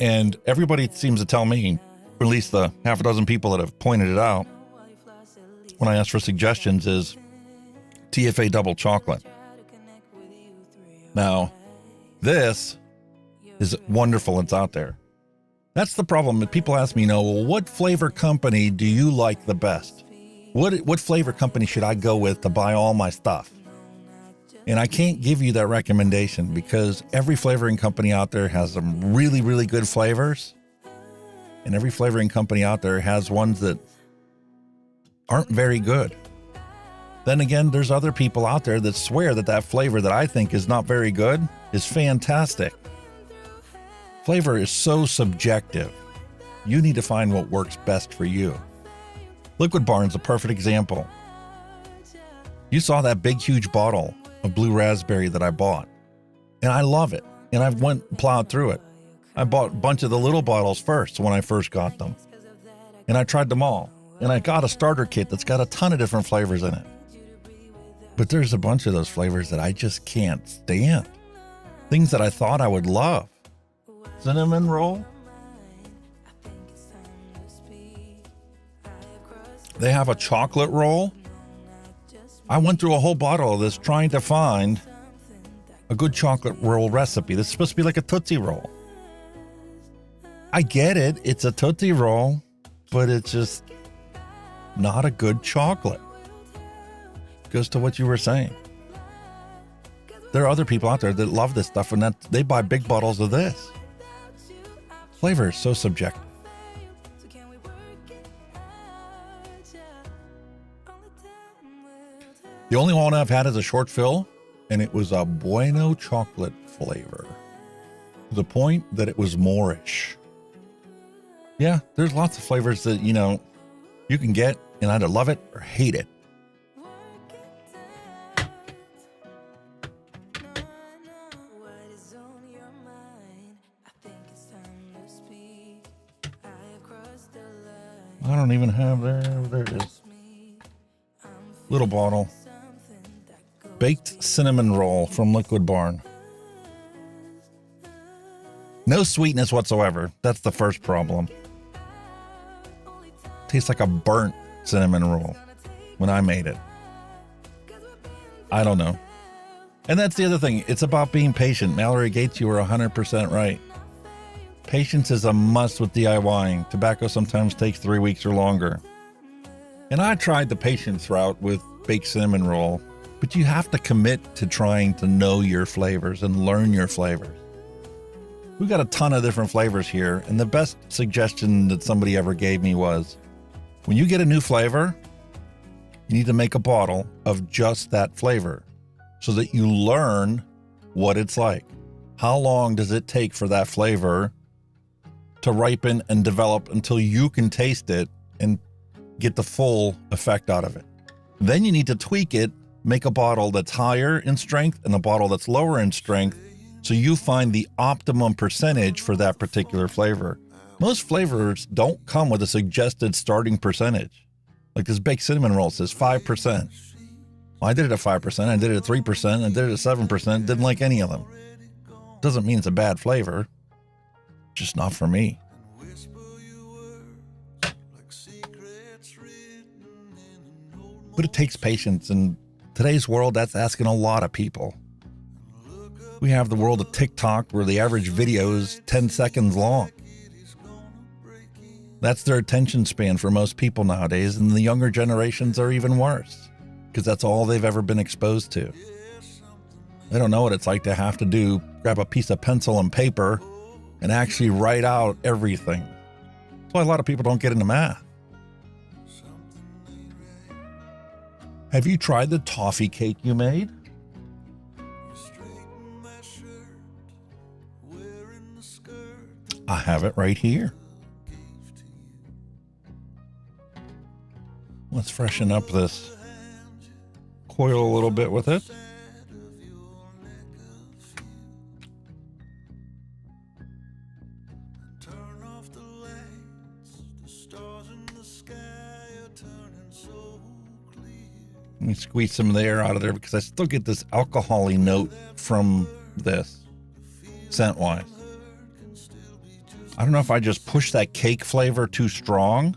And everybody seems to tell me, or at least the half a dozen people that have pointed it out when I ask for suggestions, is TFA double chocolate. Now, this is wonderful. It's out there. That's the problem. People ask me, well, what flavor company do you like the best? What flavor company should I go with to buy all my stuff? And I can't give you that recommendation because every flavoring company out there has some really, really good flavors. And every flavoring company out there has ones that aren't very good. Then again, there's other people out there that swear that that flavor that I think is not very good is fantastic. Flavor is so subjective. You need to find what works best for you. Liquid Barn's a perfect example. You saw that big, huge bottle of blue raspberry that I bought, and I love it. And I've plowed through it. I bought a bunch of the little bottles first when I first got them, and I tried them all. And I got a starter kit that's got a ton of different flavors in it. But there's a bunch of those flavors that I just can't stand. Things that I thought I would love. Cinnamon roll. They have a chocolate roll. I went through a whole bottle of this trying to find a good chocolate roll recipe. This is supposed to be like a Tootsie Roll. I get it. It's a Tootsie Roll, but it's just not a good chocolate. Goes to what you were saying. There are other people out there that love this stuff and that they buy big bottles of this. Flavor is so subjective. The only one I've had is a short fill, and it was a Bueno chocolate flavor. To the point that it was Moorish. Yeah, there's lots of flavors that, you can get and either love it or hate it. I don't even have there it is. Little bottle. Baked cinnamon roll from Liquid Barn. No sweetness whatsoever. That's the first problem. Tastes like a burnt cinnamon roll when I made it. I don't know. And that's the other thing. It's about being patient. Mallory Gates, you were 100% right. Patience is a must with DIYing. Tobacco sometimes takes 3 weeks or longer. And I tried the patience route with baked cinnamon roll, but you have to commit to trying to know your flavors and learn your flavors. We've got a ton of different flavors here, and the best suggestion that somebody ever gave me was, when you get a new flavor, you need to make a bottle of just that flavor so that you learn what it's like. How long does it take for that flavor to ripen and develop until you can taste it and get the full effect out of it? Then you need to tweak it, make a bottle that's higher in strength and a bottle that's lower in strength so you find the optimum percentage for that particular flavor. Most flavors don't come with a suggested starting percentage. Like this baked cinnamon roll says 5%. Well, I did it at 5%, I did it at 3%, I did it at 7%, didn't like any of them. Doesn't mean it's a bad flavor, just not for me. But it takes patience. In today's world, that's asking a lot of people. We have the world of TikTok where the average video is 10 seconds long. That's their attention span for most people nowadays, and the younger generations are even worse because that's all they've ever been exposed to. They don't know what it's like to have to grab a piece of pencil and paper and actually write out everything. That's why a lot of people don't get into math. Have you tried the toffee cake you made? I have it right here. Let's freshen up this coil a little bit with it. Let me squeeze some of the air out of there because I still get this alcohol-y note from this, scent-wise. I don't know if I just pushed that cake flavor too strong.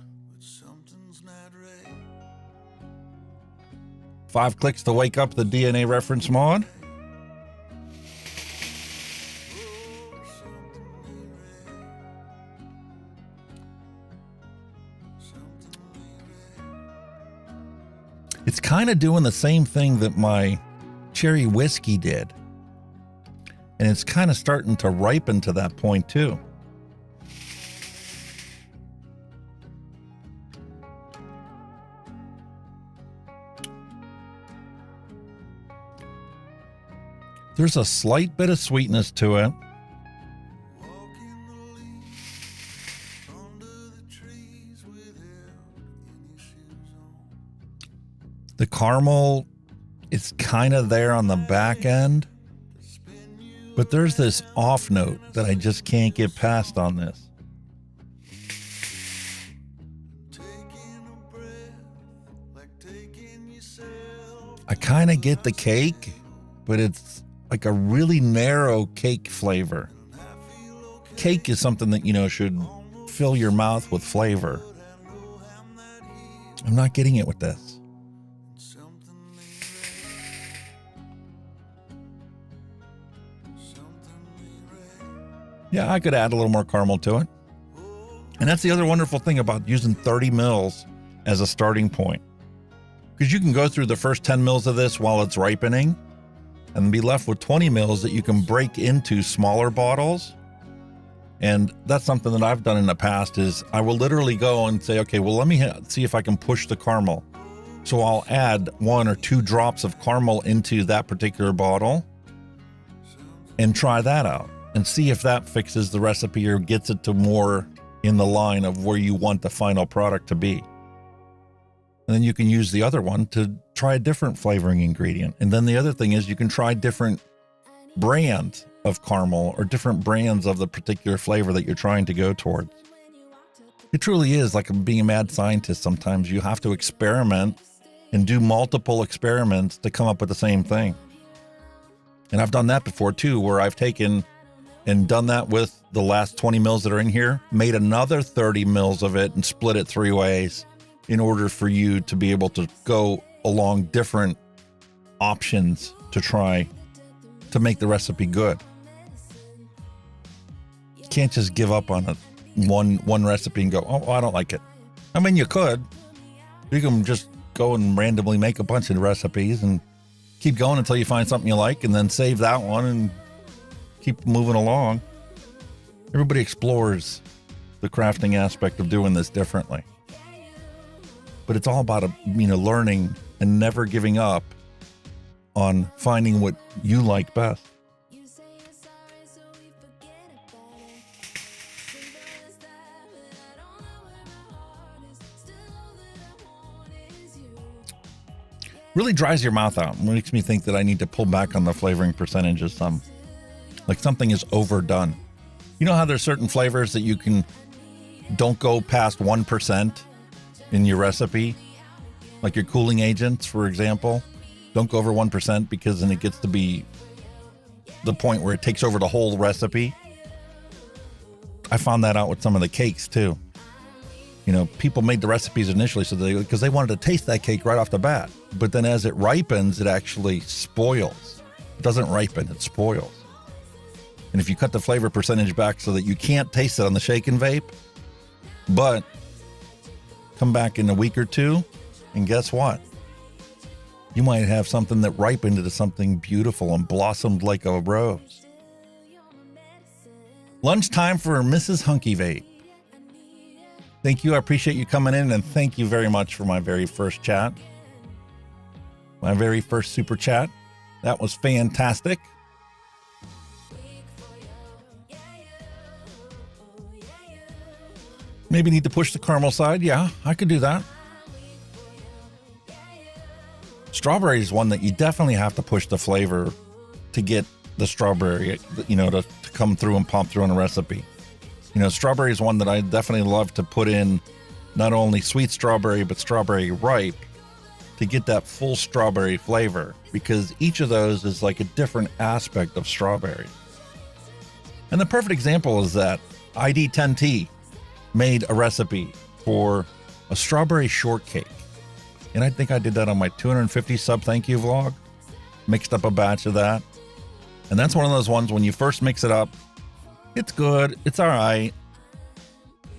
5 clicks to wake up the DNA reference mod. It's kind of doing the same thing that my cherry whiskey did. And it's kind of starting to ripen to that point too. There's a slight bit of sweetness to it. The caramel is kind of there on the back end, but there's this off note that I just can't get past on this. I kind of get the cake, but it's like a really narrow cake flavor. Cake is something that, should fill your mouth with flavor. I'm not getting it with this. Yeah, I could add a little more caramel to it. And that's the other wonderful thing about using 30 mils as a starting point. Because you can go through the first 10 mils of this while it's ripening and be left with 20 mils that you can break into smaller bottles. And that's something that I've done in the past is I will literally go and say, okay, well, let me see if I can push the caramel. So I'll add 1 or 2 drops of caramel into that particular bottle and try that out and see if that fixes the recipe or gets it to more in the line of where you want the final product to be. And then you can use the other one to try a different flavoring ingredient. And then the other thing is you can try different brands of caramel or different brands of the particular flavor that you're trying to go towards. It truly is like being a mad scientist. Sometimes you have to experiment and do multiple experiments to come up with the same thing. And I've done that before too, where I've taken and done that with the last 20 mils that are in here, made another 30 mils of it and split it 3 ways in order for you to be able to go along different options to try to make the recipe good. You can't just give up on it one recipe and go, oh, I don't like it. I mean, you could. You can just go and randomly make a bunch of recipes and keep going until you find something you like and then save that one and keep moving along. Everybody explores the crafting aspect of doing this differently. But it's all about, learning and never giving up on finding what you like best. Really dries your mouth out. It makes me think that I need to pull back on the flavoring percentages some. Like something is overdone. You know how there's certain flavors that you don't go past 1% in your recipe? Like your cooling agents, for example. Don't go over 1% because then it gets to be the point where it takes over the whole recipe. I found that out with some of the cakes too. You know, people made the recipes initially because they wanted to taste that cake right off the bat. But then as it ripens, it actually spoils. It doesn't ripen, it spoils. And if you cut the flavor percentage back so that you can't taste it on the shake and vape, but come back in a week or two, and guess what? You might have something that ripened into something beautiful and blossomed like a rose. Lunchtime for Mrs. Hunky Vape. Thank you. I appreciate you coming in, and thank you very much for my very first chat. My very first super chat. That was fantastic. Maybe need to push the caramel side. Yeah, I could do that. Strawberry is one that you definitely have to push the flavor to get the strawberry, you know, to come through and pop through on a recipe. You know, strawberry is one that I definitely love to put in not only sweet strawberry, but strawberry ripe to get that full strawberry flavor, because each of those is like a different aspect of strawberry. And the perfect example is that ID10T made a recipe for a strawberry shortcake. And I think I did that on my 250 sub thank you vlog, mixed up a batch of that. And that's one of those ones when you first mix it up, it's good, it's all right,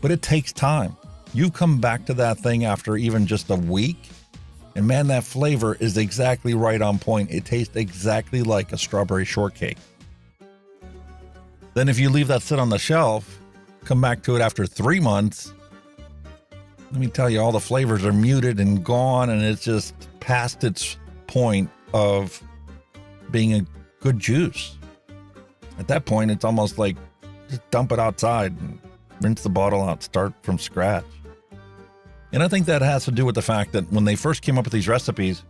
but it takes time. You come back to that thing after even just a week, and man, that flavor is exactly right on point. It tastes exactly like a strawberry shortcake. Then if you leave that sit on the shelf, come back to it after 3 months, let me tell you, all the flavors are muted and gone, and it's just past its point of being a good juice. At that point, it's almost like just dump it outside and rinse the bottle out, start from scratch. And I think that has to do with the fact that when they first came up with these recipes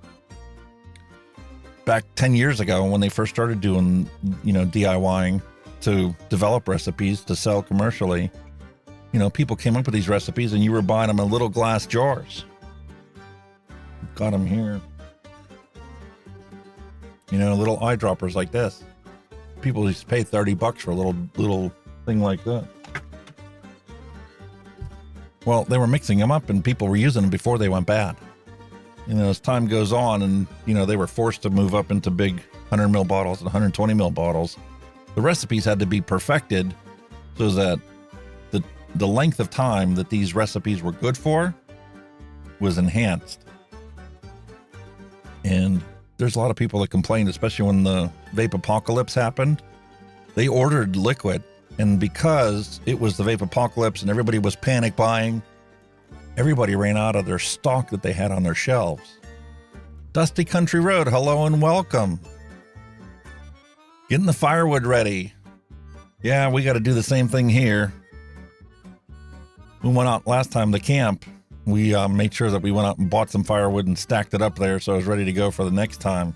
back 10 years ago, when they first started doing, you know, DIYing to develop recipes to sell commercially, you know, people came up with these recipes and you were buying them in little glass jars. Got them here. You know, little eyedroppers like this. People used to pay $30 for a little thing like that. Well, they were mixing them up and people were using them before they went bad. You know, as time goes on and, you know, they were forced to move up into big 100 ml bottles and 120 ml bottles, the recipes had to be perfected so that the length of time that these recipes were good for was enhanced. And there's a lot of people that complained, especially when the vape apocalypse happened. They ordered liquid, and because it was the vape apocalypse and everybody was panic buying, everybody ran out of their stock that they had on their shelves. Dusty Country Road, hello and welcome. Getting the firewood ready. Yeah, we got to do the same thing here. We went out last time to camp. We made sure that we went out and bought some firewood and stacked it up there so I was ready to go for the next time.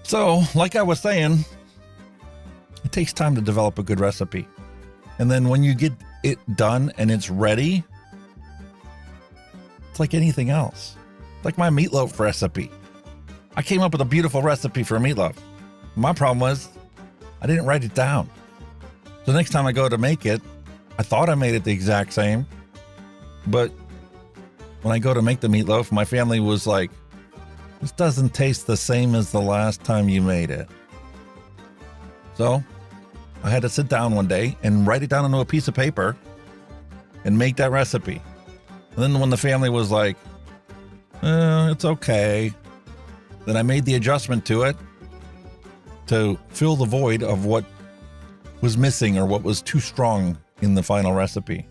So, like I was saying, it takes time to develop a good recipe. And then when you get it done and it's ready, it's like anything else. It's like my meatloaf recipe. I came up with a beautiful recipe for meatloaf. My problem was I didn't write it down. So next time I go to make it, I thought I made it the exact same. But when I go to make the meatloaf, my family was like, this doesn't taste the same as the last time you made it. So I had to sit down one day and write it down onto a piece of paper and make that recipe. And then when the family was like, it's okay, then I made the adjustment to it to fill the void of what was missing or what was too strong in the final recipe.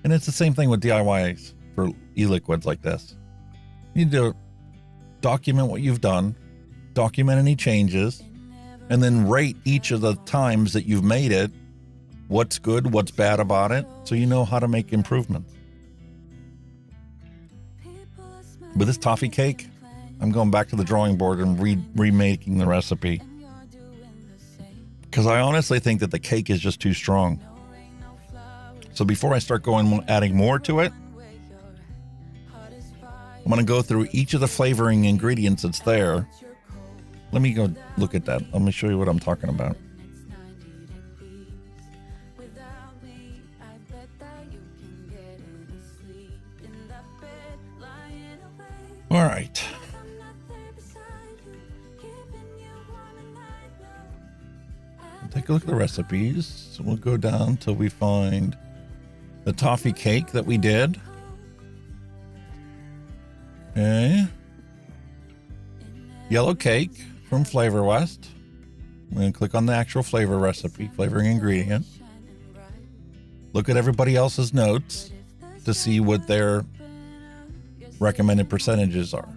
And it's the same thing with DIYs for e-liquids like this. You need to document what you've done, document any changes, and then rate each of the times that you've made it, what's good, what's bad about it, so you know how to make improvements. With this toffee cake, I'm going back to the drawing board and remaking the recipe. Because I honestly think that the cake is just too strong. So before I start adding more to it, I'm going to go through each of the flavoring ingredients that's there. Let me go look at that. Let me show you what I'm talking about. take a look at the recipes. So we'll go down till we find the toffee cake that we did. Okay. Yellow cake from Flavor West. I'm going to click on the actual flavor recipe, flavoring ingredient. Look at everybody else's notes to see what their recommended percentages are.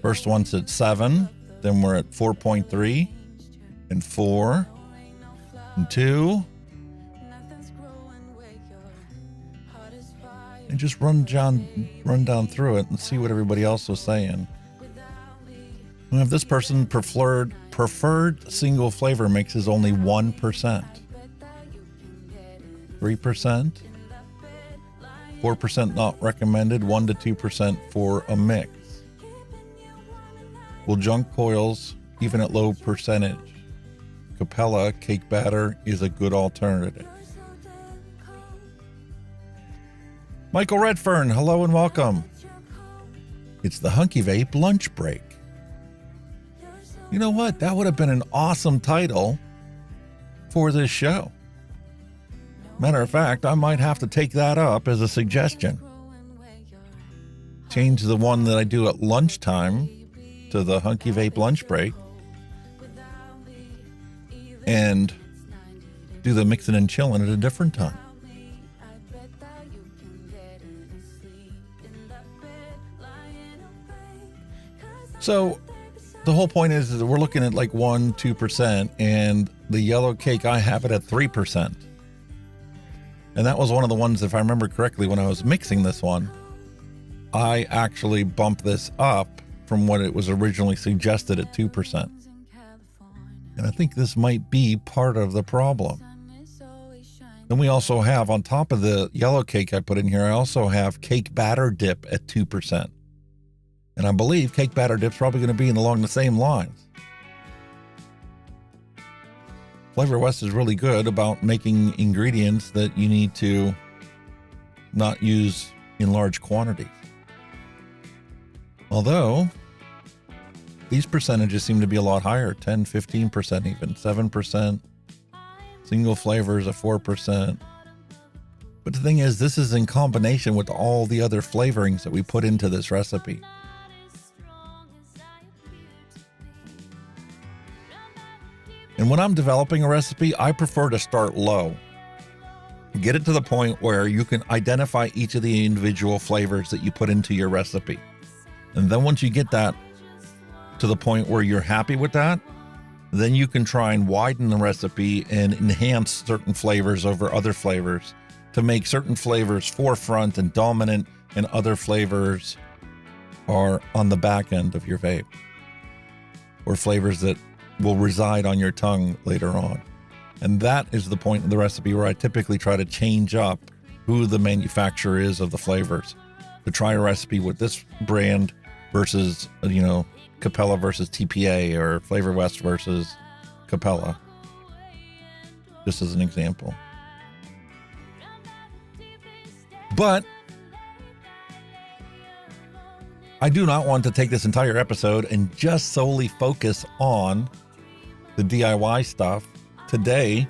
First one's at 7, then we're at 4.3 and 4 and 2. And just run down through it and see what everybody else was saying. We have this person preferred single flavor mix is only 1%. 3%. 4% not recommended, 1 to 2% for a mix. Will junk coils even at low percentage? Capella cake batter is a good alternative. Michael Redfern, hello and welcome. It's the Hunky Vape lunch break. You know what? That would have been an awesome title for this show. Matter of fact, I might have to take that up as a suggestion. Change the one that I do at lunchtime to the Hunky Vape lunch break. And do the Mixin and Chillin at a different time. So the whole point is that we're looking at like 1-2%, and the yellow cake, I have it at 3%. And that was one of the ones, if I remember correctly, when I was mixing this one, I actually bumped this up from what it was originally suggested at 2%. And I think this might be part of the problem. Then we also have, on top of the yellow cake I put in here, I also have cake batter dip at 2%. And I believe cake batter dip's probably going to be along the same lines. Flavor West is really good about making ingredients that you need to not use in large quantities. Although these percentages seem to be a lot higher, 10, 15%, even 7%. Single flavors at 4%. But the thing is, this is in combination with all the other flavorings that we put into this recipe. And when I'm developing a recipe, I prefer to start low. Get it to the point where you can identify each of the individual flavors that you put into your recipe. And then once you get that to the point where you're happy with that, then you can try and widen the recipe and enhance certain flavors over other flavors to make certain flavors forefront and dominant, and other flavors are on the back end of your vape, or flavors that will reside on your tongue later on. And that is the point of the recipe where I typically try to change up who the manufacturer is of the flavors, to try a recipe with this brand versus, Capella versus TPA, or Flavor West versus Capella, just as an example. But I do not want to take this entire episode and just solely focus on the DIY stuff. Today,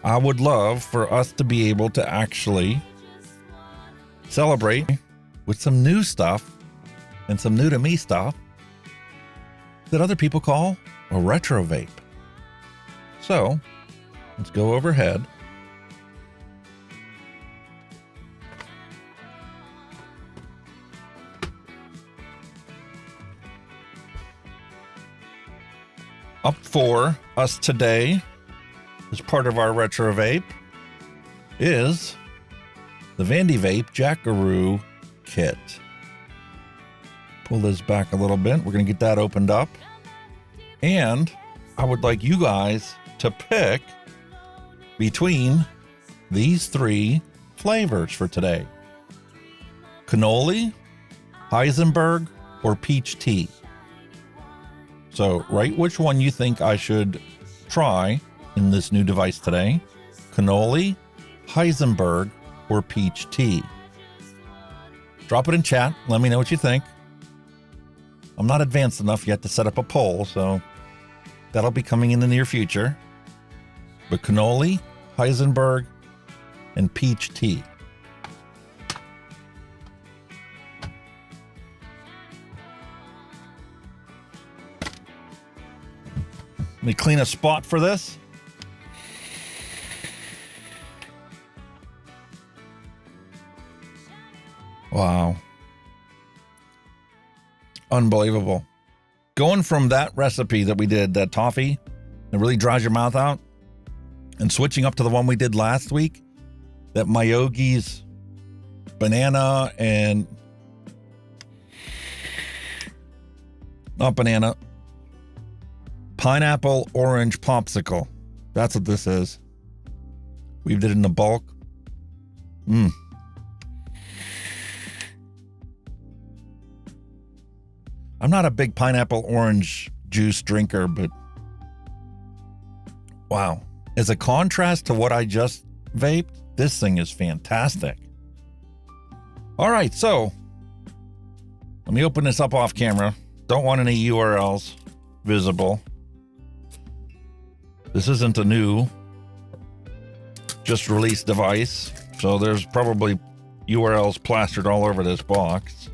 I would love for us to be able to actually celebrate with some new stuff and some new to me stuff that other people call a retro vape. So let's go overhead. Up for us today, as part of our retro vape, is the Vandy Vape Jackaroo kit. Pull this back a little bit. We're going to get that opened up. And I would like you guys to pick between these three flavors for today: cannoli, Heisenberg, or peach tea. So write which one you think I should try in this new device today: cannoli, Heisenberg, or peach tea. Drop it in chat. Let me know what you think. I'm not advanced enough yet to set up a poll, so that'll be coming in the near future. but cannoli, Heisenberg, and peach tea. Let me clean a spot for this. Wow. Unbelievable. Going from that recipe that we did, that toffee, that really dries your mouth out, and switching up to the one we did last week, that Myogi's banana and... not banana. Pineapple orange popsicle. That's what this is. We did it in the bulk. I'm not a big pineapple orange juice drinker, but wow. As a contrast to what I just vaped, this thing is fantastic. All right, so let me open this up off camera. Don't want any URLs visible. This isn't a new, just released device, so there's probably URLs plastered all over this box.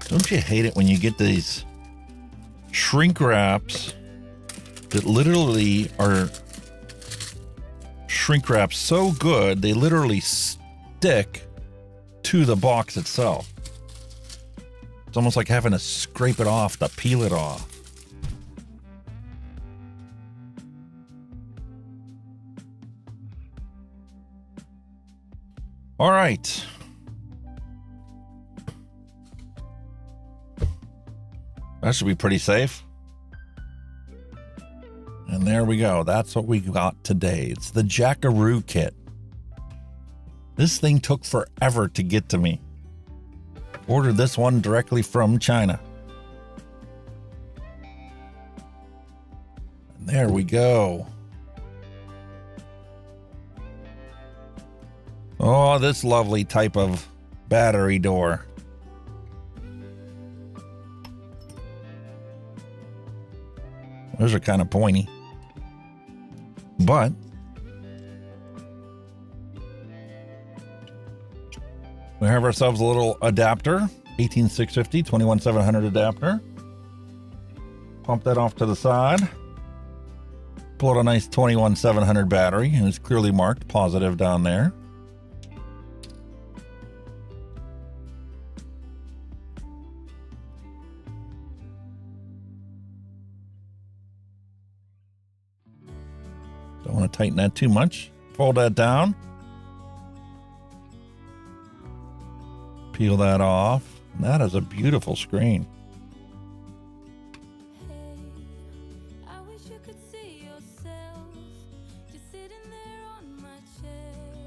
Don't you hate it when you get these shrink wraps that literally are shrink wrapped so good they literally stick to the box itself. It's almost like having to scrape it off to peel it off. All right. That should be pretty safe. And there we go. That's what we got today. It's the Jackaroo kit. This thing took forever to get to me. Ordered this one directly from China. And there we go. Oh, this lovely type of battery door. Those are kind of pointy. But we have ourselves a little adapter, 18650, 21700 adapter. Pump that off to the side. Pull out a nice 21700 battery, and it's clearly marked positive down there. Don't want to tighten that too much. Fold that down. Peel that off. And that is a beautiful screen.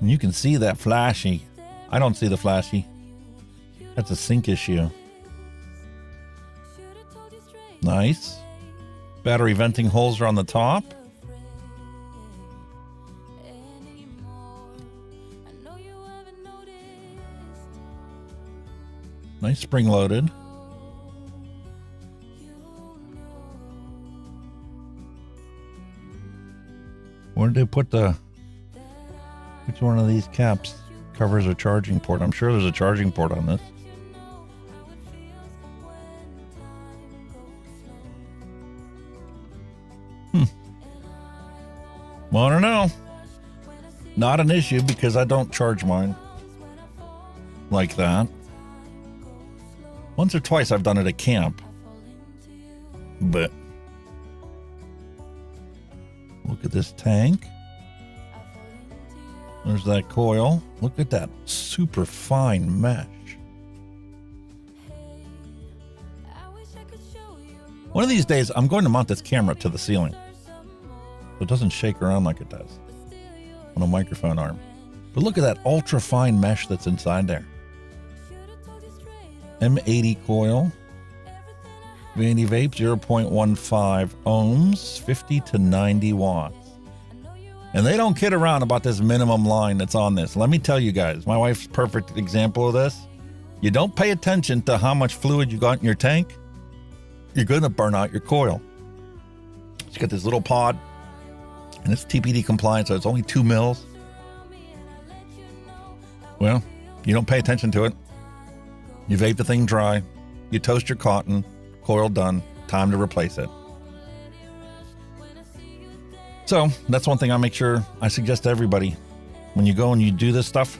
And you can see that flashy. I don't see the flashy. That's a sync issue. Nice. Battery venting holes are on the top. Nice spring loaded. Where did they put the... which one of these caps covers a charging port? I'm sure there's a charging port on this. Well, I don't know. Not an issue because I don't charge mine like that. Once or twice I've done it at camp. But look at this tank. There's that coil. Look at that super fine mesh. One of these days I'm going to mount this camera to the ceiling so it doesn't shake around like it does on a microphone arm. But look at that ultra fine mesh that's inside there. M80 coil, Vandy Vape 0.15 ohms, 50 to 90 watts. And they don't kid around about this minimum line that's on this. Let me tell you guys, my wife's a perfect example of this. You don't pay attention to how much fluid you got in your tank, you're going to burn out your coil. It's got this little pod, and it's TPD compliant, so it's only 2 mils. Well, you don't pay attention to it. You vape the thing dry, you toast your cotton, coil done, time to replace it. So that's one thing I make sure I suggest to everybody. When you go and you do this stuff,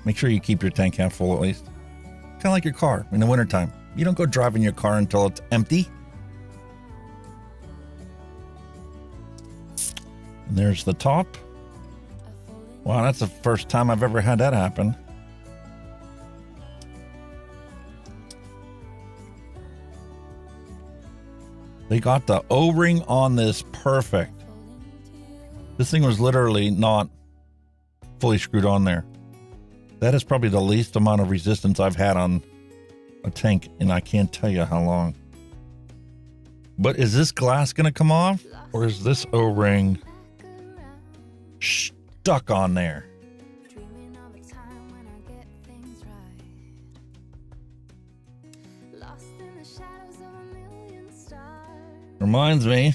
make sure you keep your tank half full at least. Kind of like your car in the wintertime. You don't go driving your car until it's empty. And there's the top. Wow, that's the first time I've ever had that happen. They got the O-ring on this perfect. This thing was literally not fully screwed on there. That is probably the least amount of resistance I've had on a tank, and I can't tell you how long. But is this glass going to come off, or is this O-ring stuck on there? Reminds me,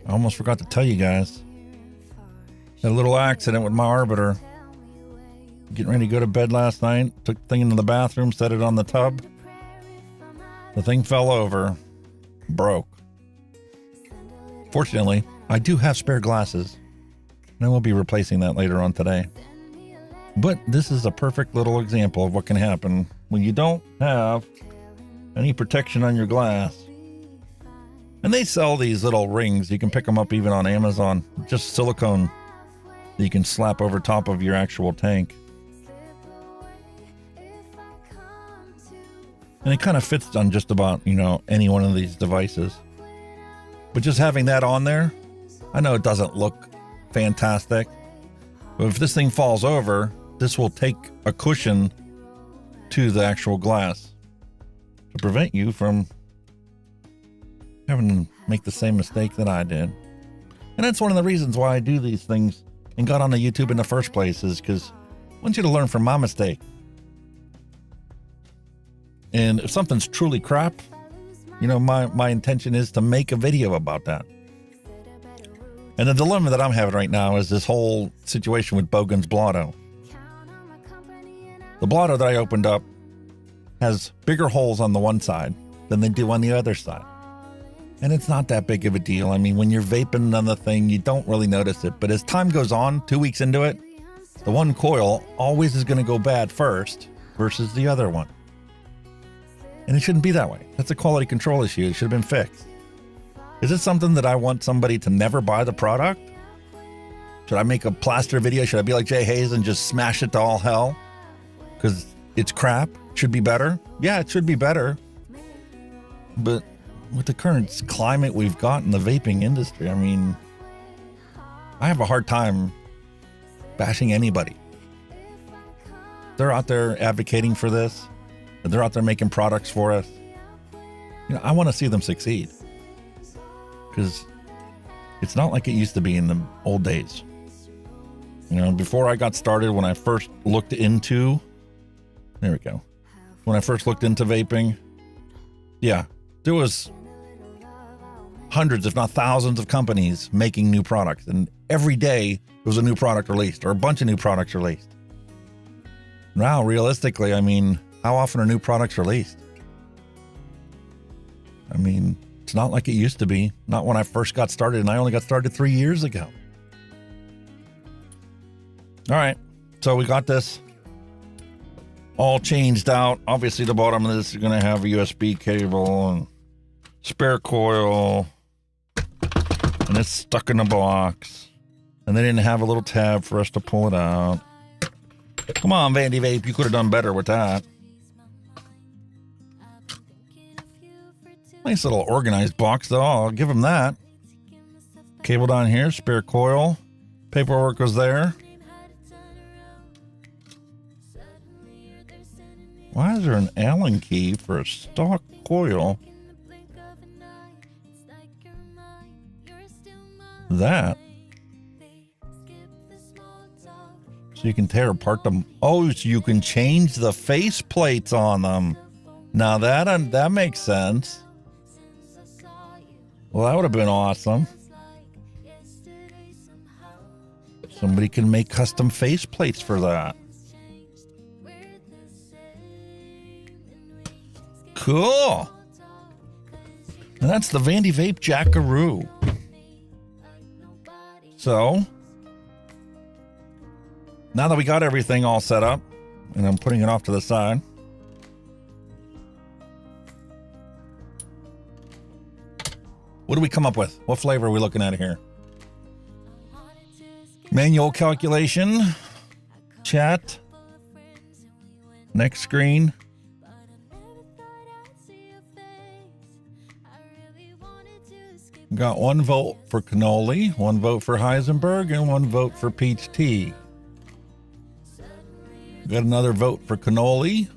I almost forgot to tell you guys, had a little accident with my arbiter. Getting ready to go to bed last night, took the thing into the bathroom, set it on the tub. The thing fell over, broke. Fortunately, I do have spare glasses, and I will be replacing that later on today. But this is a perfect little example of what can happen when you don't have any protection on your glass. And they sell these little rings. You can pick them up even on Amazon. Just silicone that you can slap over top of your actual tank. And it kind of fits on just about, any one of these devices. But just having that on there, I know it doesn't look fantastic. But if this thing falls over, this will take a cushion to the actual glass to prevent you from having to make the same mistake that I did. And that's one of the reasons why I do these things and got on the YouTube in the first place, is because I want you to learn from my mistake. And if something's truly crap, my intention is to make a video about that. And the dilemma that I'm having right now is this whole situation with Bogan's Blotto. The Blotto that I opened up has bigger holes on the one side than they do on the other side. And it's not that big of a deal. I mean, when you're vaping on the thing, you don't really notice it. But as time goes on, 2 weeks into it, the one coil always is going to go bad first versus the other one. And it shouldn't be that way. That's a quality control issue. It should have been fixed. Is it something that I want somebody to never buy the product? Should I make a plaster video? Should I be like Jay Hayes and just smash it to all hell? Because it's crap. It should be better. Yeah, it should be better. But with the current climate we've got in the vaping industry, I mean, I have a hard time bashing anybody. They're out there advocating for this. They're out there making products for us. I want to see them succeed. Because it's not like it used to be in the old days. Before I got started, when I first looked into, there we go. When I first looked into vaping, yeah, there was hundreds, if not thousands of companies making new products. And every day there was a new product released or a bunch of new products released. Now, realistically, I mean, how often are new products released? I mean, it's not like it used to be. Not when I first got started, and I only got started 3 years ago. All right, so we got this all changed out. Obviously, the bottom of this is going to have a USB cable and spare coil, and it's stuck in the box. And they didn't have a little tab for us to pull it out. Come on, Vandy Vape, you could have done better with that. Nice little organized box, though. I'll give them that. Cable down here, spare coil. Paperwork was there. Why is there an Allen key for a stock coil? that. So you can tear apart them. Oh, so you can change the face plates on them. Now that makes sense. Well, that would have been awesome. Somebody can make custom face plates for that. Cool. And that's the Vandy Vape Jackaroo. So now that we got everything all set up, and I'm putting it off to the side, what do we come up with? What flavor are we looking at here? Manual calculation, chat, next screen. Got 1 vote for cannoli, 1 vote for Heisenberg, and 1 vote for peach tea. Got another vote for cannoli.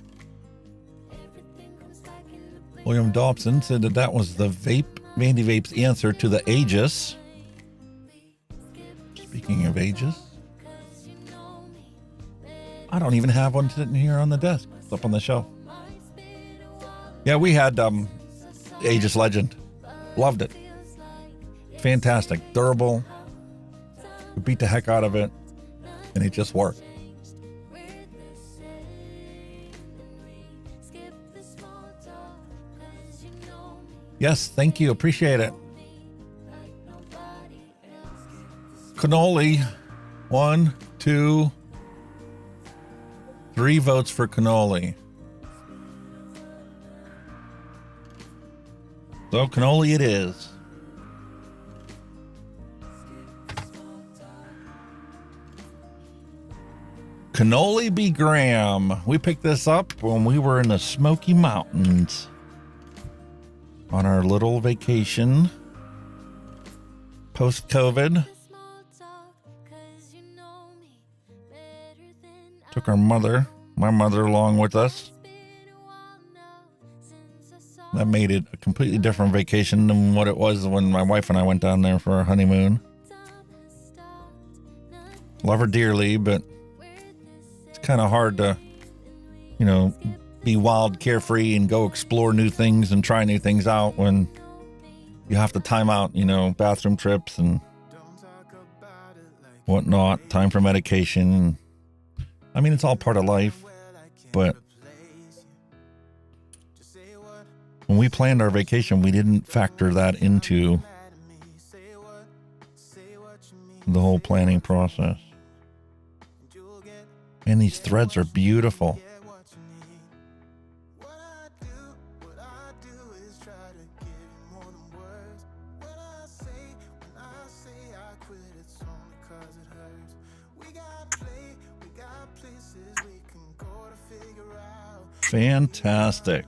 William Dobson said that was the Vandy Vape's answer to the Aegis. Speaking of Aegis, I don't even have one sitting here on the desk. It's up on the shelf. Yeah, we had Aegis Legend. Loved it. Fantastic, durable. We beat the heck out of it, and it just worked. Yes, thank you. Appreciate it. Cannoli, 1, 2, 3 votes for cannoli. So cannoli it is. Cannoli B. Graham. We picked this up when we were in the Smoky Mountains on our little vacation post-COVID. Took our mother, my mother, along with us. That made it a completely different vacation than what it was when my wife and I went down there for our honeymoon. Love her dearly, but it's kind of hard to, you know, be wild, carefree, and go explore new things and try new things out when you have to time out, you know, bathroom trips and whatnot, time for medication. I mean, it's all part of life, but when we planned our vacation, we didn't factor that into the whole planning process. And these threads are beautiful. Fantastic.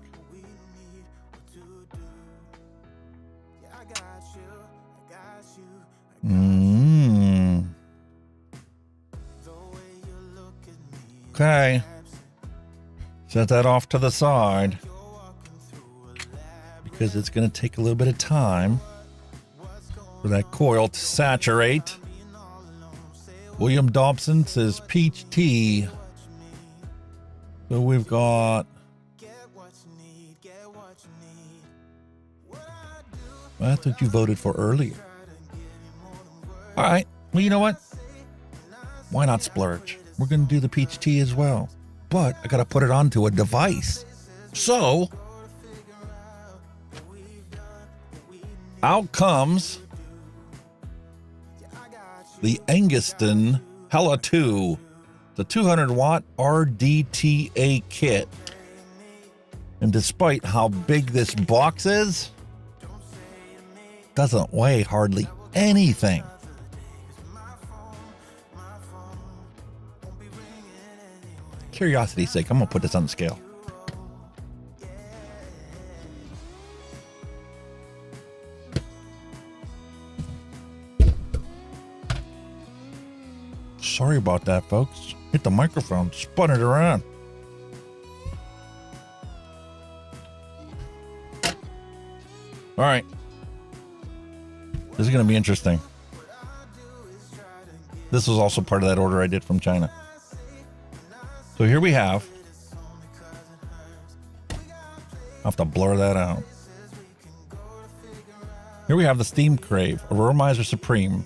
Okay. Set that off to the side because it's going to take a little bit of time for that coil to saturate. William Dobson says peach tea. So we've got, I thought you voted for earlier. All right. Well, you know what? Why not splurge? We're going to do the peach tea as well. But I got to put it onto a device. So out comes the Anguston Hella 2, the 200 watt RDTA kit. And despite how big this box is, doesn't weigh hardly anything. Curiosity's sake, I'm gonna put this on the scale. Sorry about that, folks. Hit the microphone, spun it around. All right. This is gonna be interesting. This was also part of that order I did from China. So here we have, I'll have to blur that out. Here we have the Steam Crave Aromizer Supreme,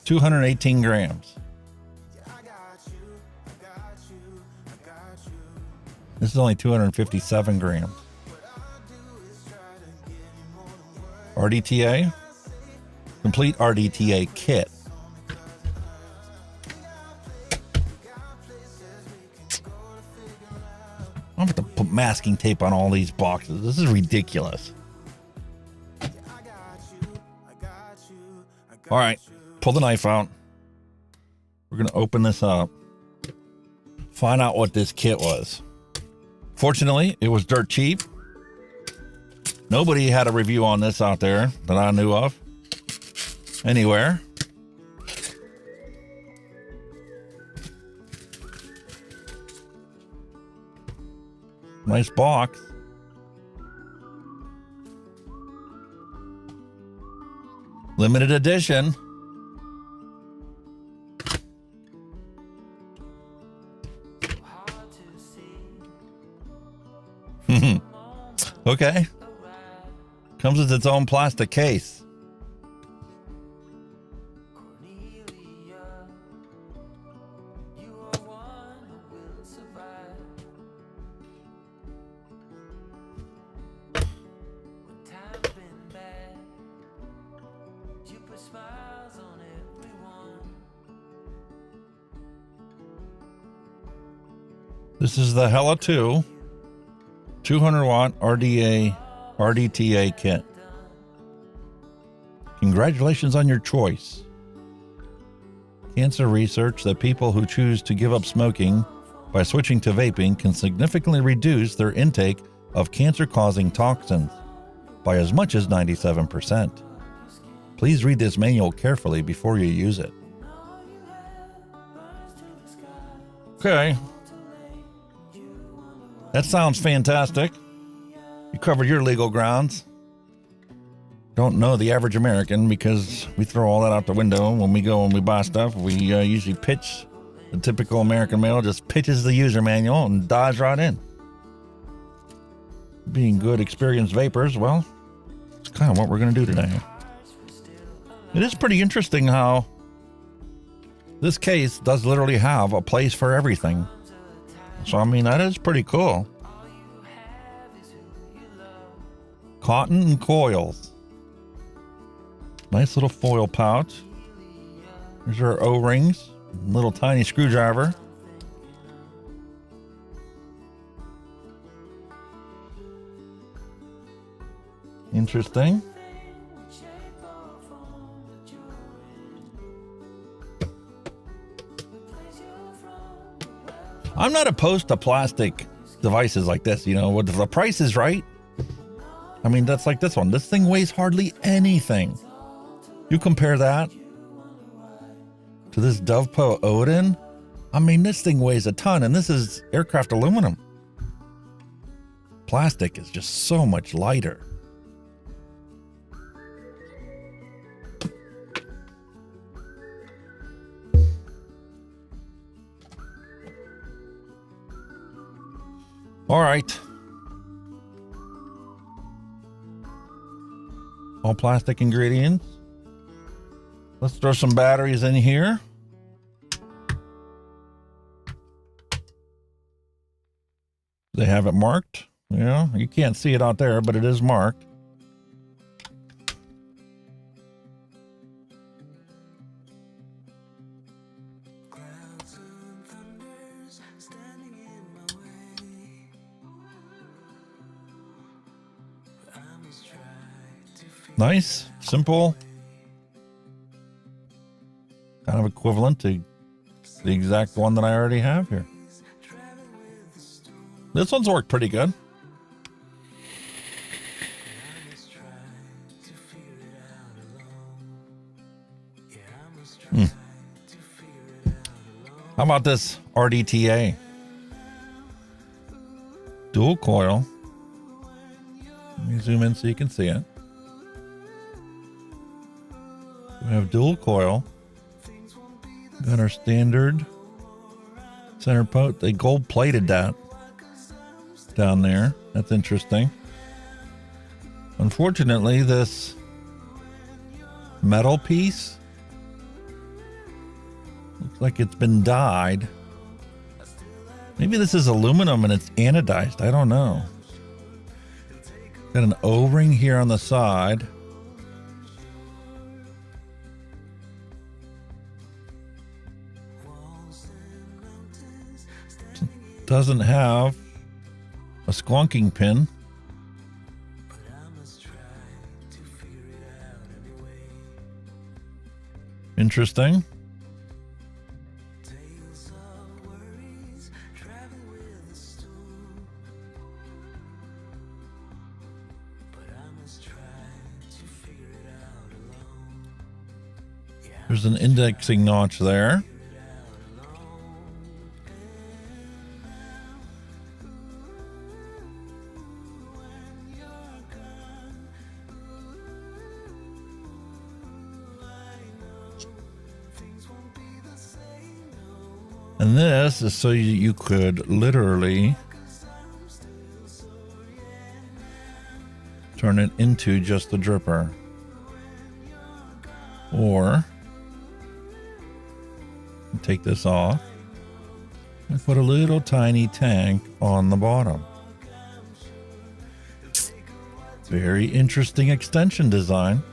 218 grams. This is only 257 grams. RDTA, complete RDTA kit. I'm going to put masking tape on all these boxes. This is ridiculous. All right, pull the knife out. We're going to open this up. Find out what this kit was. Fortunately, it was dirt cheap. Nobody had a review on this out there that I knew of. Anywhere. Nice box. Limited edition. Okay. Comes with its own plastic case. This is the Hella 2 200 watt RDTA kit. Congratulations on your choice. Cancer research that people who choose to give up smoking by switching to vaping can significantly reduce their intake of cancer-causing toxins by as much as 97%. Please read this manual carefully before you use it. Okay. That sounds fantastic. You covered your legal grounds. Don't know the average American because we throw all that out the window when we go and we buy stuff. We usually pitch. The typical American male just pitches the user manual and dives right in. Being good, experienced vapors, well, it's kind of what we're going to do today. It is pretty interesting how this case does literally have a place for everything. So, I mean, that is pretty cool. Cotton and coils. Nice little foil pouch. Here's our O-rings. Little tiny screwdriver. Interesting. I'm not opposed to plastic devices like this, you know, if the price is right. I mean, that's like this one. This thing weighs hardly anything. You compare that to this Dovepo Odin. I mean, this thing weighs a ton, and this is aircraft aluminum. Plastic is just so much lighter. All right. All plastic ingredients. Let's throw some batteries in here. They have it marked. Yeah, you can't see it out there, but it is marked. Nice, simple, kind of equivalent to the exact one that I already have here. This one's worked pretty good. How about this RDTA? Dual coil. Let me zoom in so you can see it. We have dual coil. Got our standard center post. They gold plated that down there. That's interesting. Unfortunately, this metal piece looks like it's been dyed. Maybe this is aluminum and it's anodized. I don't know. Got an O-ring here on the side. Doesn't have a squonking pin. Interesting. There's an indexing notch there. And this is so you could literally turn it into just the dripper. Or take this off and put a little tiny tank on the bottom. Very interesting extension design.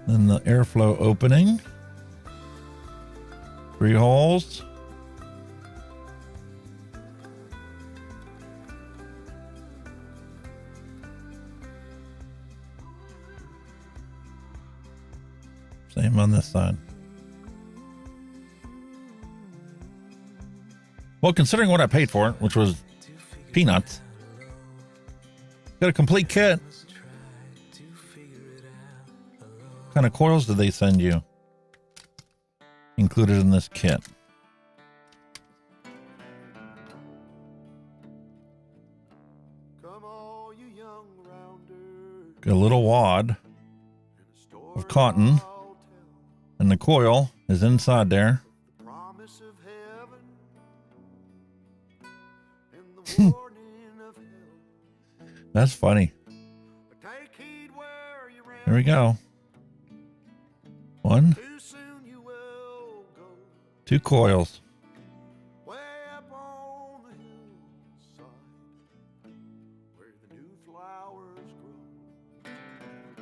Then the airflow opening. 3 holes. Same on this side. Well, considering what I paid for it, which was peanuts, got a complete kit. What kind of coils did they send you included in this kit? Got a little wad of cotton, and the coil is inside there. That's funny. Here we go. 1, 2 coils.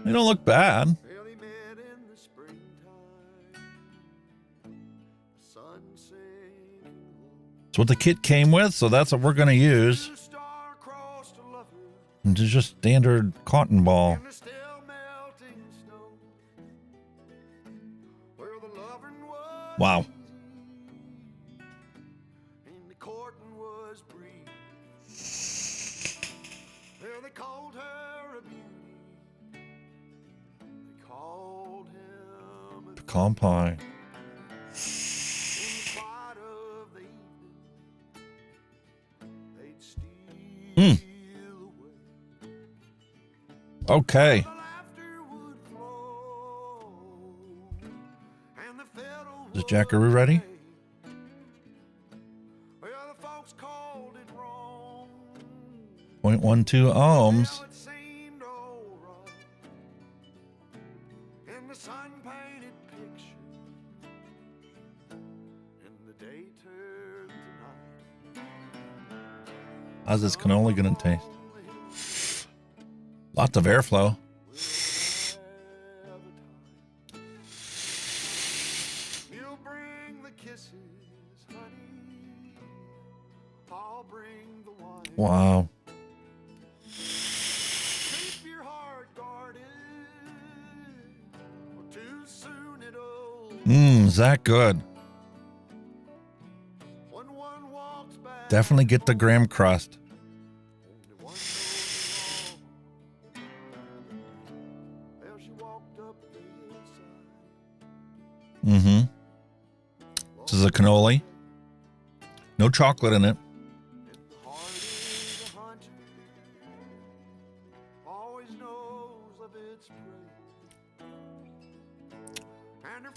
They don't look bad. That's what the kit came with, so that's what we're going to use. And it's just standard cotton ball. Wow. Pecan pie. Okay. Is Jackaroo ready? .12 ohms. How's this cannoli gonna taste? Lots of airflow. Wow. Is that good? Definitely get the graham crust. This is a cannoli. No chocolate in it.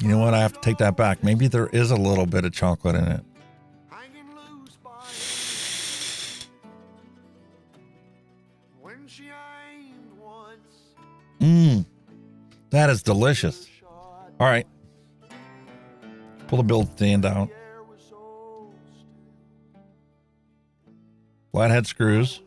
You know what? I have to take that back. Maybe there is a little bit of chocolate in it. That is delicious. All right. Pull the build stand out. Flathead screws.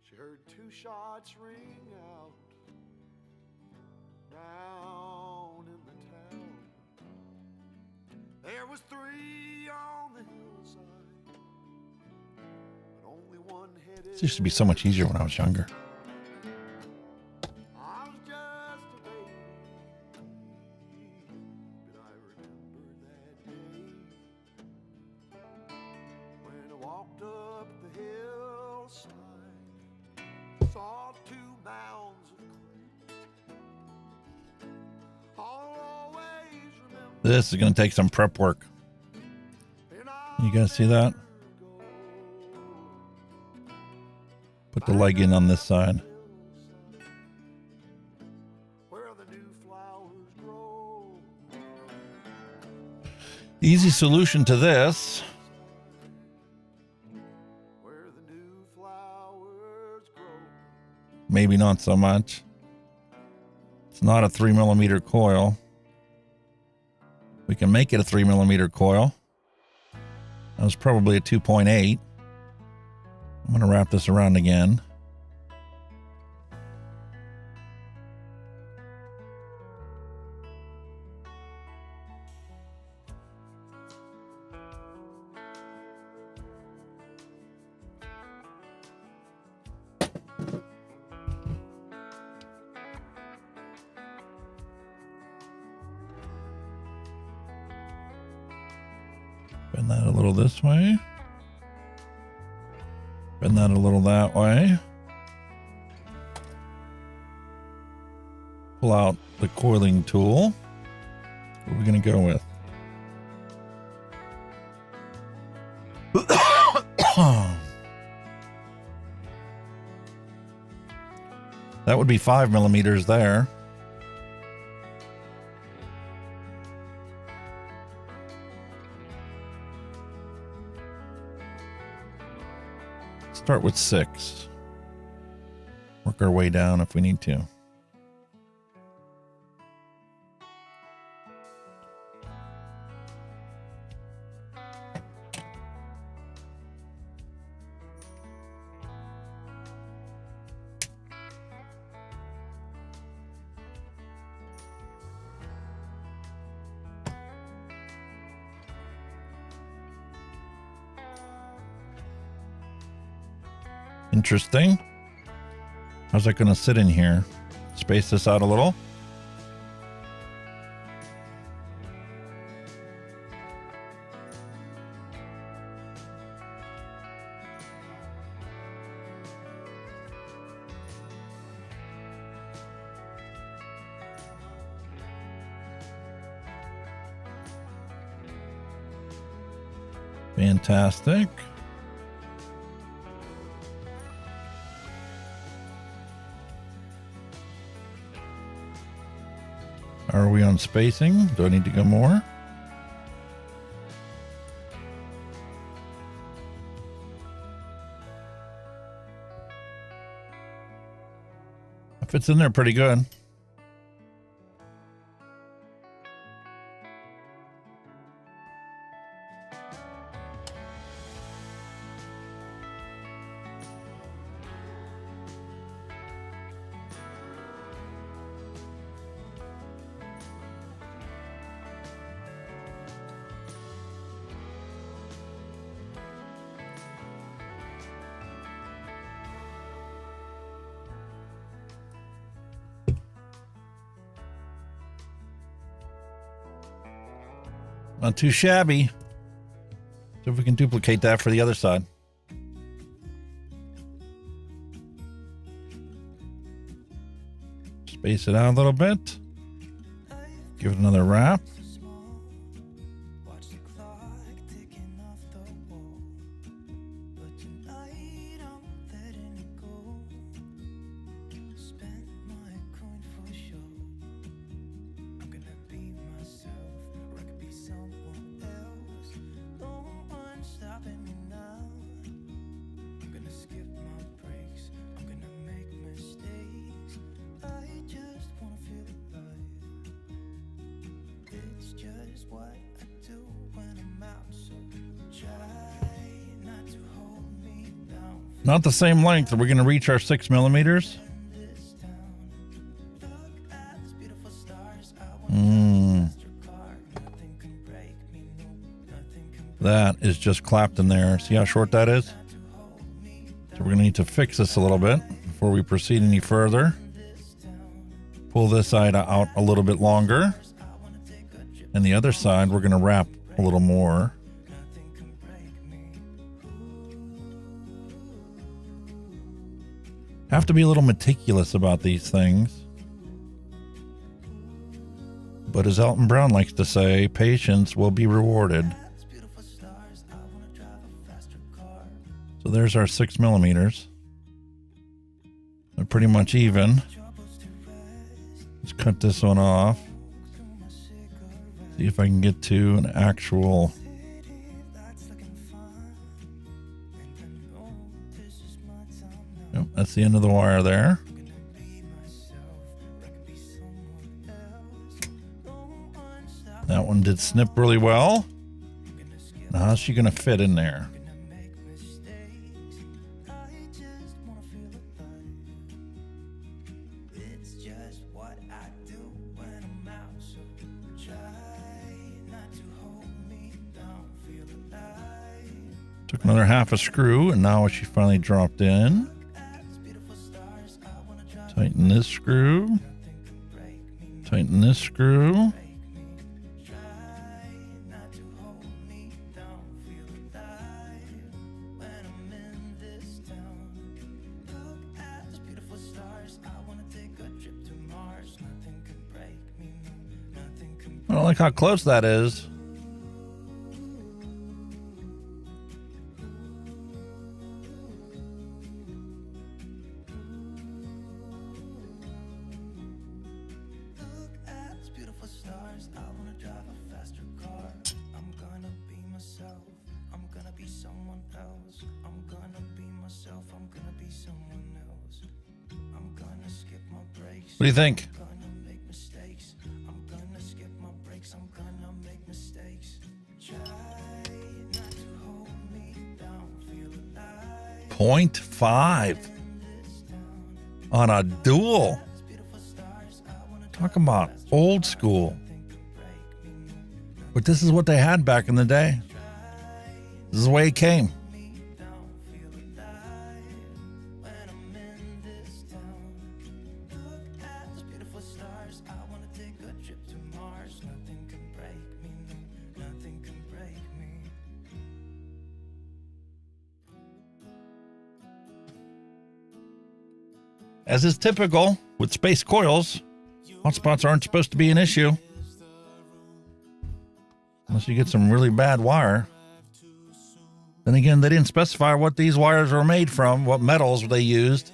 She heard 2 shots ring out down in the town. There was 3 on the hillside, but only one headed. This used to be so much easier when I was younger. I was just a baby, but I remember that day when I walked up the hillside, saw 2 mounds of clay. I'll always remember. This is going to take some prep work. You guys see that? Put the leg in on this side. Where the new flowers grow. Easy solution to this. Where the new flowers grow. Maybe not so much. It's not a 3mm coil. We can make it a 3mm coil. That was probably a 2.8. I'm going to wrap this around again. Bend that a little this way. Bend that a little that way. Pull out the coiling tool. What are we going to go with? That would be 5mm there. Start with 6. Work our way down if we need to. Interesting. How's that going to sit in here? Space this out a little. Fantastic. Are we on spacing? Do I need to go more? It fits in there pretty good. Not too shabby. So if we can duplicate that for the other side. Space it out a little bit. Give it another wrap. Not the same length. Are we going to reach our 6 millimeters? That is just clapped in there. See how short that is? So we're going to need to fix this a little bit before we proceed any further. Pull this side out a little bit longer. And the other side, we're going to wrap a little more. Have to be a little meticulous about these things. But as Elton Brown likes to say, patience will be rewarded. So there's our 6 millimeters. They're pretty much even. Let's cut this one off. See if I can get to an actual... Yep, that's the end of the wire there. That one did snip really well. Now how's she gonna fit in there? Took another half a screw, and now she finally dropped in. Tighten this screw. Tighten this screw. I don't like how close that is. What do you think? 0.5 on a dual. Talk about old school. But this is what they had back in the day. This is the way it came. As is typical with space coils, hotspots aren't supposed to be an issue. Unless you get some really bad wire. Then again, they didn't specify what these wires were made from, what metals they used.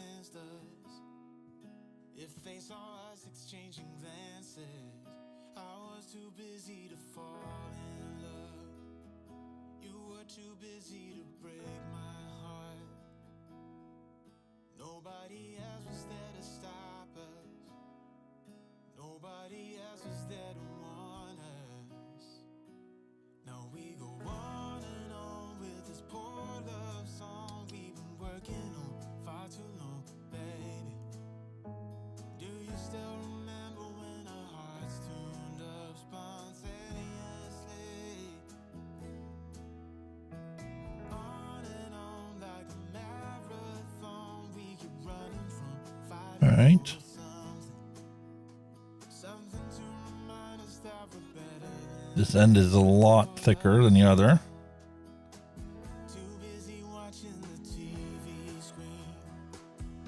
All right. This end is a lot thicker than the other.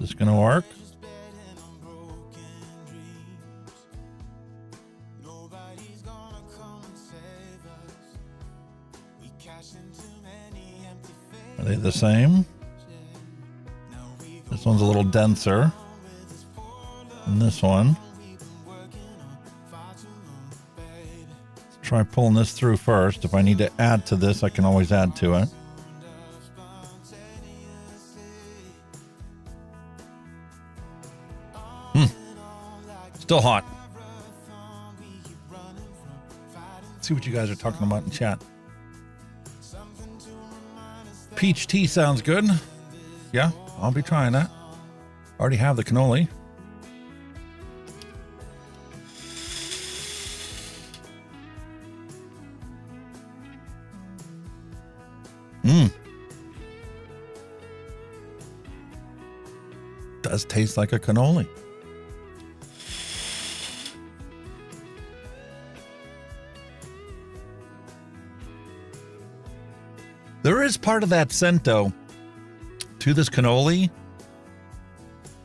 This gonna work? Are they the same? This one's a little denser than this one. Let's try pulling this through first. If I need to add to this, I can always add to it. Still hot. Let's see what you guys are talking about in chat. Peach tea sounds good. Yeah, I'll be trying that. Already have the cannoli. Does taste like a cannoli. There is part of that scent, though, to this cannoli,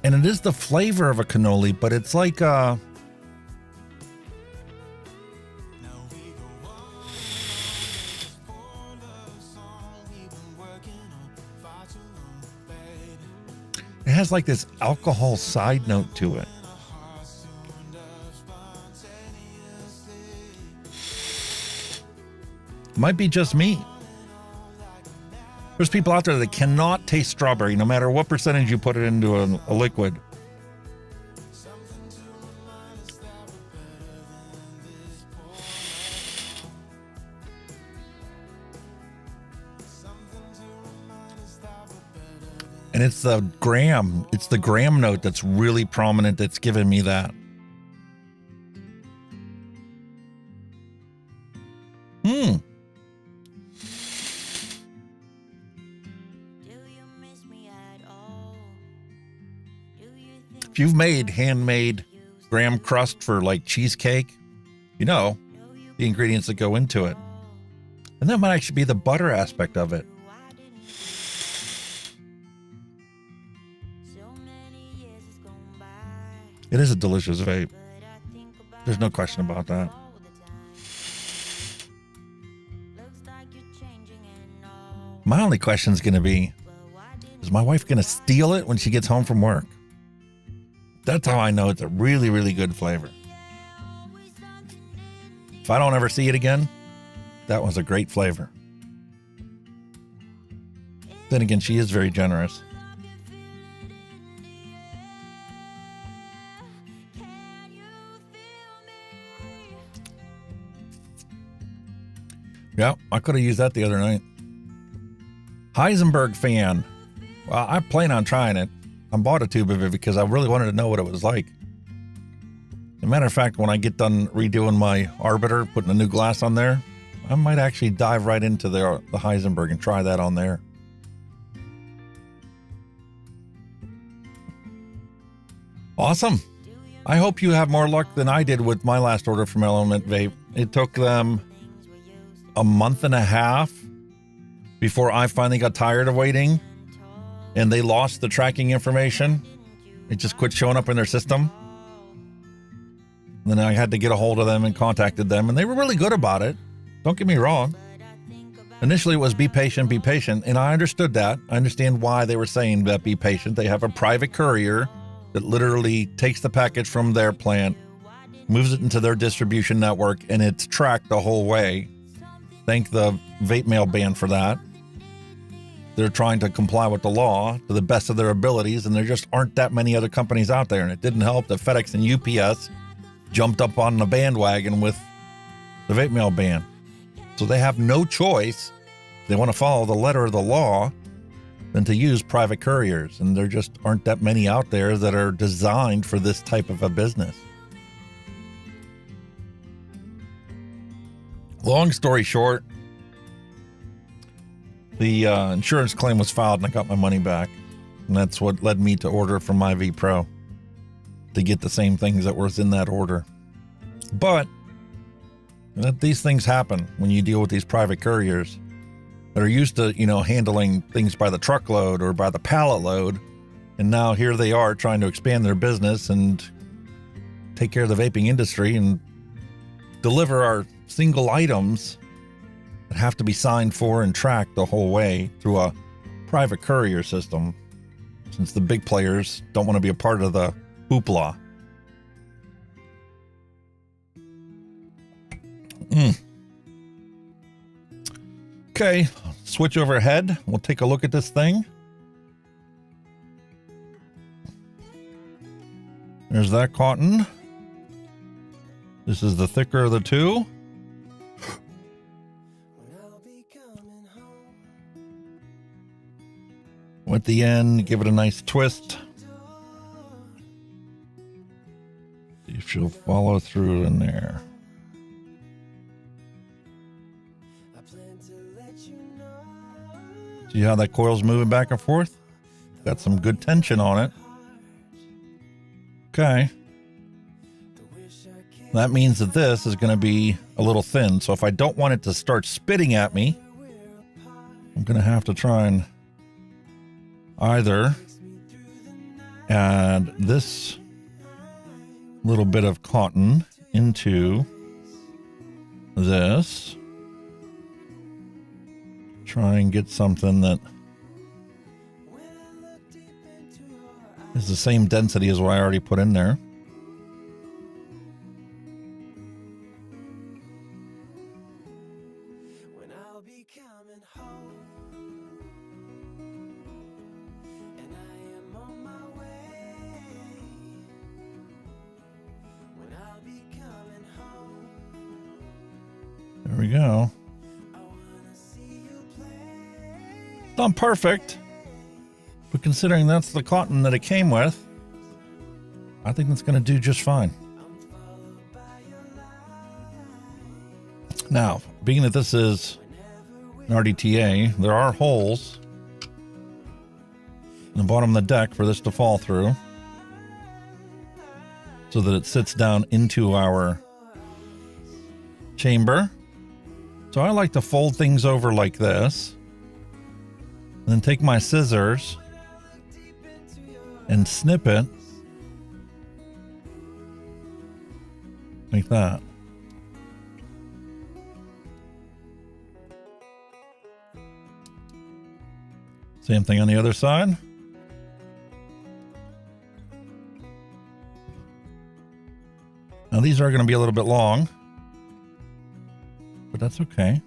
and it is the flavor of a cannoli, but it's like it has like this alcohol side note to it. Might be just me. There's people out there that cannot taste strawberry, no matter what percentage you put it into a liquid. And it's the gram note that's really prominent that's giving me that. If you've made handmade graham crust for like cheesecake, you know the ingredients that go into it. And that might actually be the butter aspect of it. It is a delicious vape. There's no question about that. My only question is going to be, is my wife going to steal it when she gets home from work? That's how I know it's a really, really good flavor. If I don't ever see it again, that was a great flavor. Then again, she is very generous. Yeah, I could have used that the other night. Heisenberg fan. Well, I plan on trying it. I bought a tube of it because I really wanted to know what it was like. As a matter of fact, when I get done redoing my Arbiter, putting a new glass on there, I might actually dive right into the Heisenberg and try that on there. Awesome. I hope you have more luck than I did with my last order from Element Vape. It took them a month and a half before I finally got tired of waiting. And they lost the tracking information. It just quit showing up in their system. And then I had to get a hold of them and contacted them, and they were really good about it. Don't get me wrong. Initially it was be patient, and I understood that. I understand why they were saying that be patient. They have a private courier that literally takes the package from their plant, moves it into their distribution network, and it's tracked the whole way. Thank the vape mail ban for that. They're trying to comply with the law to the best of their abilities, and there just aren't that many other companies out there. And it didn't help that FedEx and UPS jumped up on the bandwagon with the vape mail ban. So they have no choice. They want to follow the letter of the law than to use private couriers. And there just aren't that many out there that are designed for this type of a business. Long story short, the insurance claim was filed and I got my money back. And that's what led me to order from my V Pro to get the same things that was in that order. But these things happen when you deal with these private couriers that are used to, handling things by the truckload or by the pallet load. And now here they are trying to expand their business and take care of the vaping industry and deliver our single items that have to be signed for and tracked the whole way through a private courier system, since the big players don't want to be a part of the hoopla. Okay, switch overhead. We'll take a look at this thing. There's that cotton. This is the thicker of the two. At the end, give it a nice twist. See if she'll follow through in there. See how that coil's moving back and forth? Got some good tension on it. Okay. That means that this is going to be a little thin. So if I don't want it to start spitting at me, I'm going to have to try and either add this little bit of cotton into this. Try and get something that is the same density as what I already put in there. There we go. Not perfect, but considering that's the cotton that it came with, I think that's going to do just fine. Now, being that this is an RTA, there are holes in the bottom of the deck for this to fall through so that it sits down into our chamber. So I like to fold things over like this, and then take my scissors and snip it like that. Same thing on the other side. Now these are going to be a little bit long, but that's okay.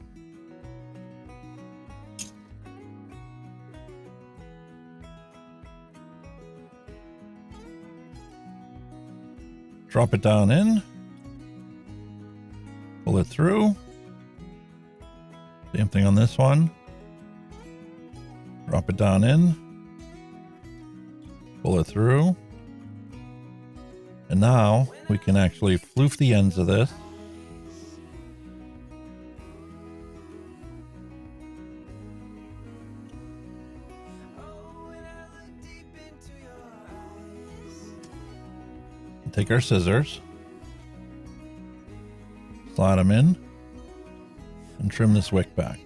Drop it down in, pull it through. Same thing on this one. Drop it down in, pull it through. And now we can actually floof the ends of this. Take our scissors, slide them in, and trim this wick back.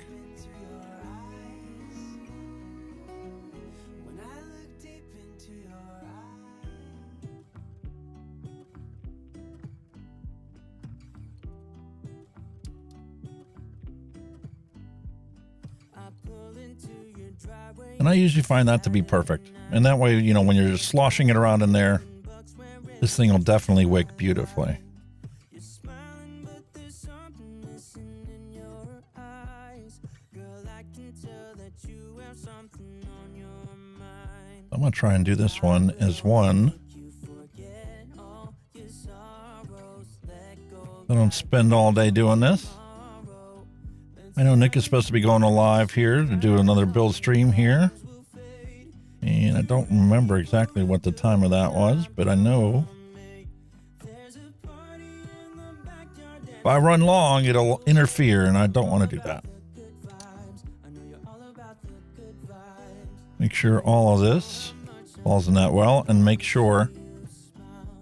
And I usually find that to be perfect. And that way, you know, when you're just sloshing it around in there, this thing will definitely wick beautifully. I'm going to try and do this one as one. I don't spend all day doing this. I know Nick is supposed to be going live here to do another build stream here. And I don't remember exactly what the time of that was, but I know if I run long, it'll interfere, and I don't want to do that. Make sure all of this falls in that well, and make sure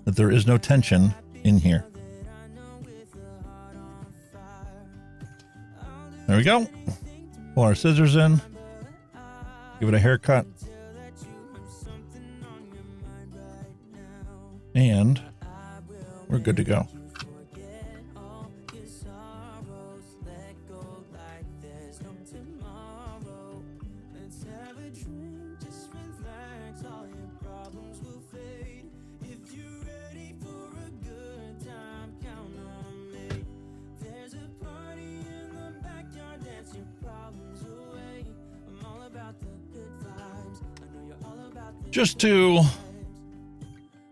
that there is no tension in here. There we go. Pull our scissors in, give it a haircut, and we're good to go. just to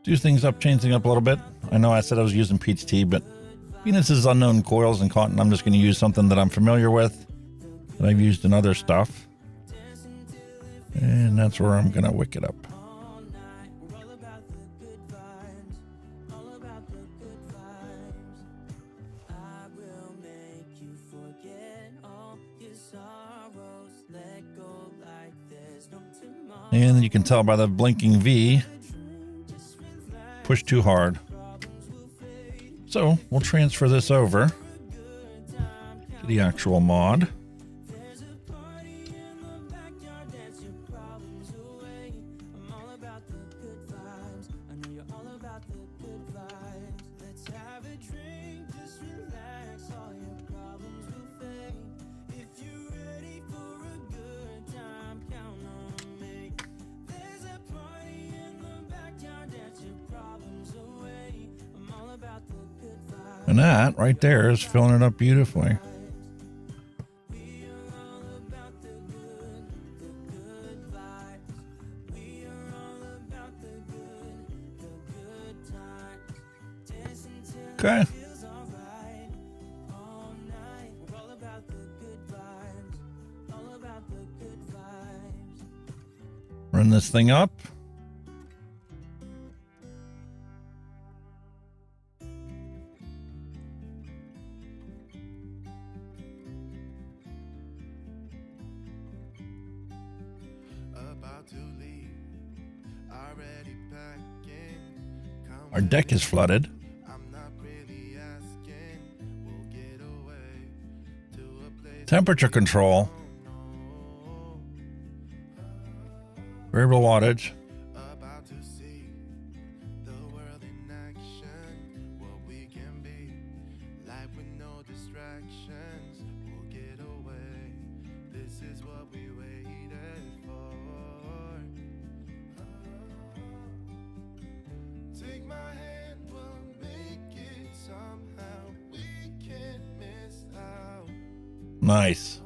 do things up, change things up a little bit. I know I said I was using peach tea, but being this is unknown coils and cotton, I'm just going to use something that I'm familiar with, that I've used in other stuff. And that's where I'm going to wick it up. And you can tell by the blinking V, push too hard. So we'll transfer this over to the actual mod. And that right there is filling it up beautifully. Okay. Run this thing up. Our deck is flooded. Temperature control. Variable wattage. Nice.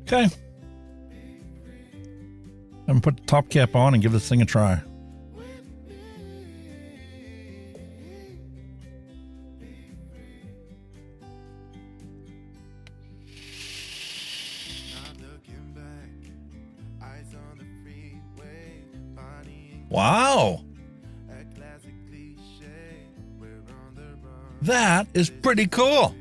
Okay. And put the top cap on and give this thing a try. Wow. That is pretty cool.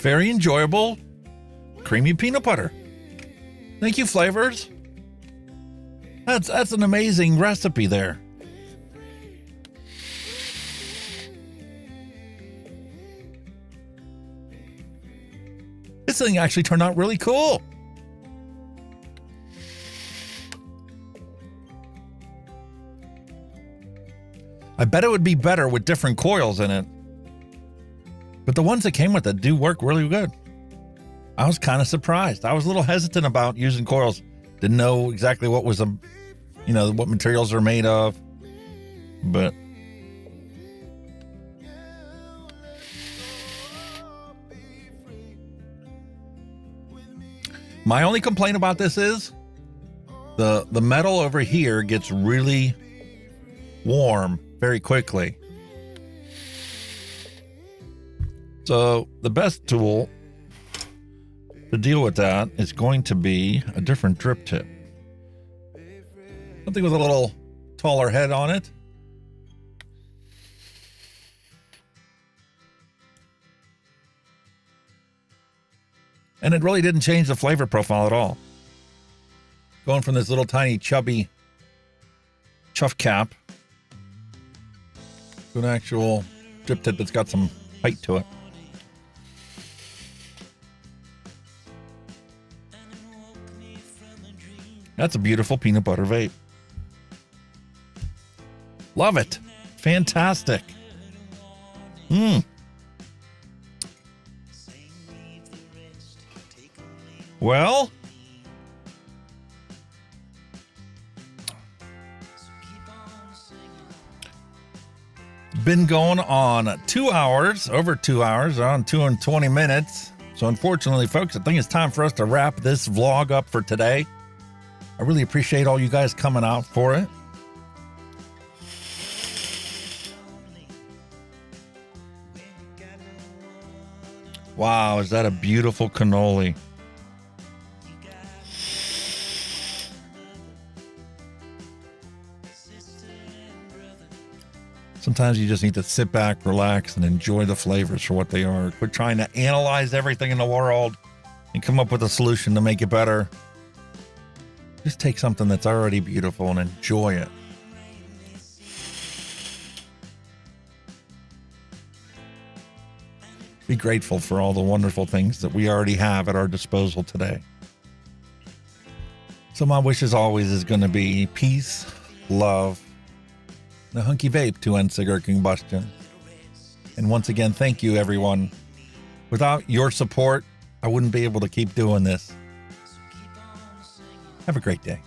Very enjoyable, creamy peanut butter. Thank you, Flavors. That's an amazing recipe there. This thing actually turned out really cool. I bet it would be better with different coils in it. But the ones that came with it do work really good. I was kind of surprised. I was a little hesitant about using coils. Didn't know exactly what was what materials are made of. But my only complaint about this is the metal over here gets really warm very quickly. So the best tool to deal with that is going to be a different drip tip. Something with a little taller head on it. And it really didn't change the flavor profile at all. Going from this little tiny chubby chuff cap to an actual drip tip that's got some height to it. That's a beautiful peanut butter vape. Love it. Fantastic. Well, been going on 2 hours, over 2 hours, on 2 and 20 minutes. So unfortunately, folks, I think it's time for us to wrap this vlog up for today. I really appreciate all you guys coming out for it. Wow, is that a beautiful cannoli? Sometimes you just need to sit back, relax, and enjoy the flavors for what they are. Quit trying to analyze everything in the world and come up with a solution to make it better. Just take something that's already beautiful and enjoy it. Be grateful for all the wonderful things that we already have at our disposal today. So my wish as always is going to be peace, love, and a hunky vape to end cigarette combustion. And once again, thank you, everyone. Without your support, I wouldn't be able to keep doing this. Have a great day.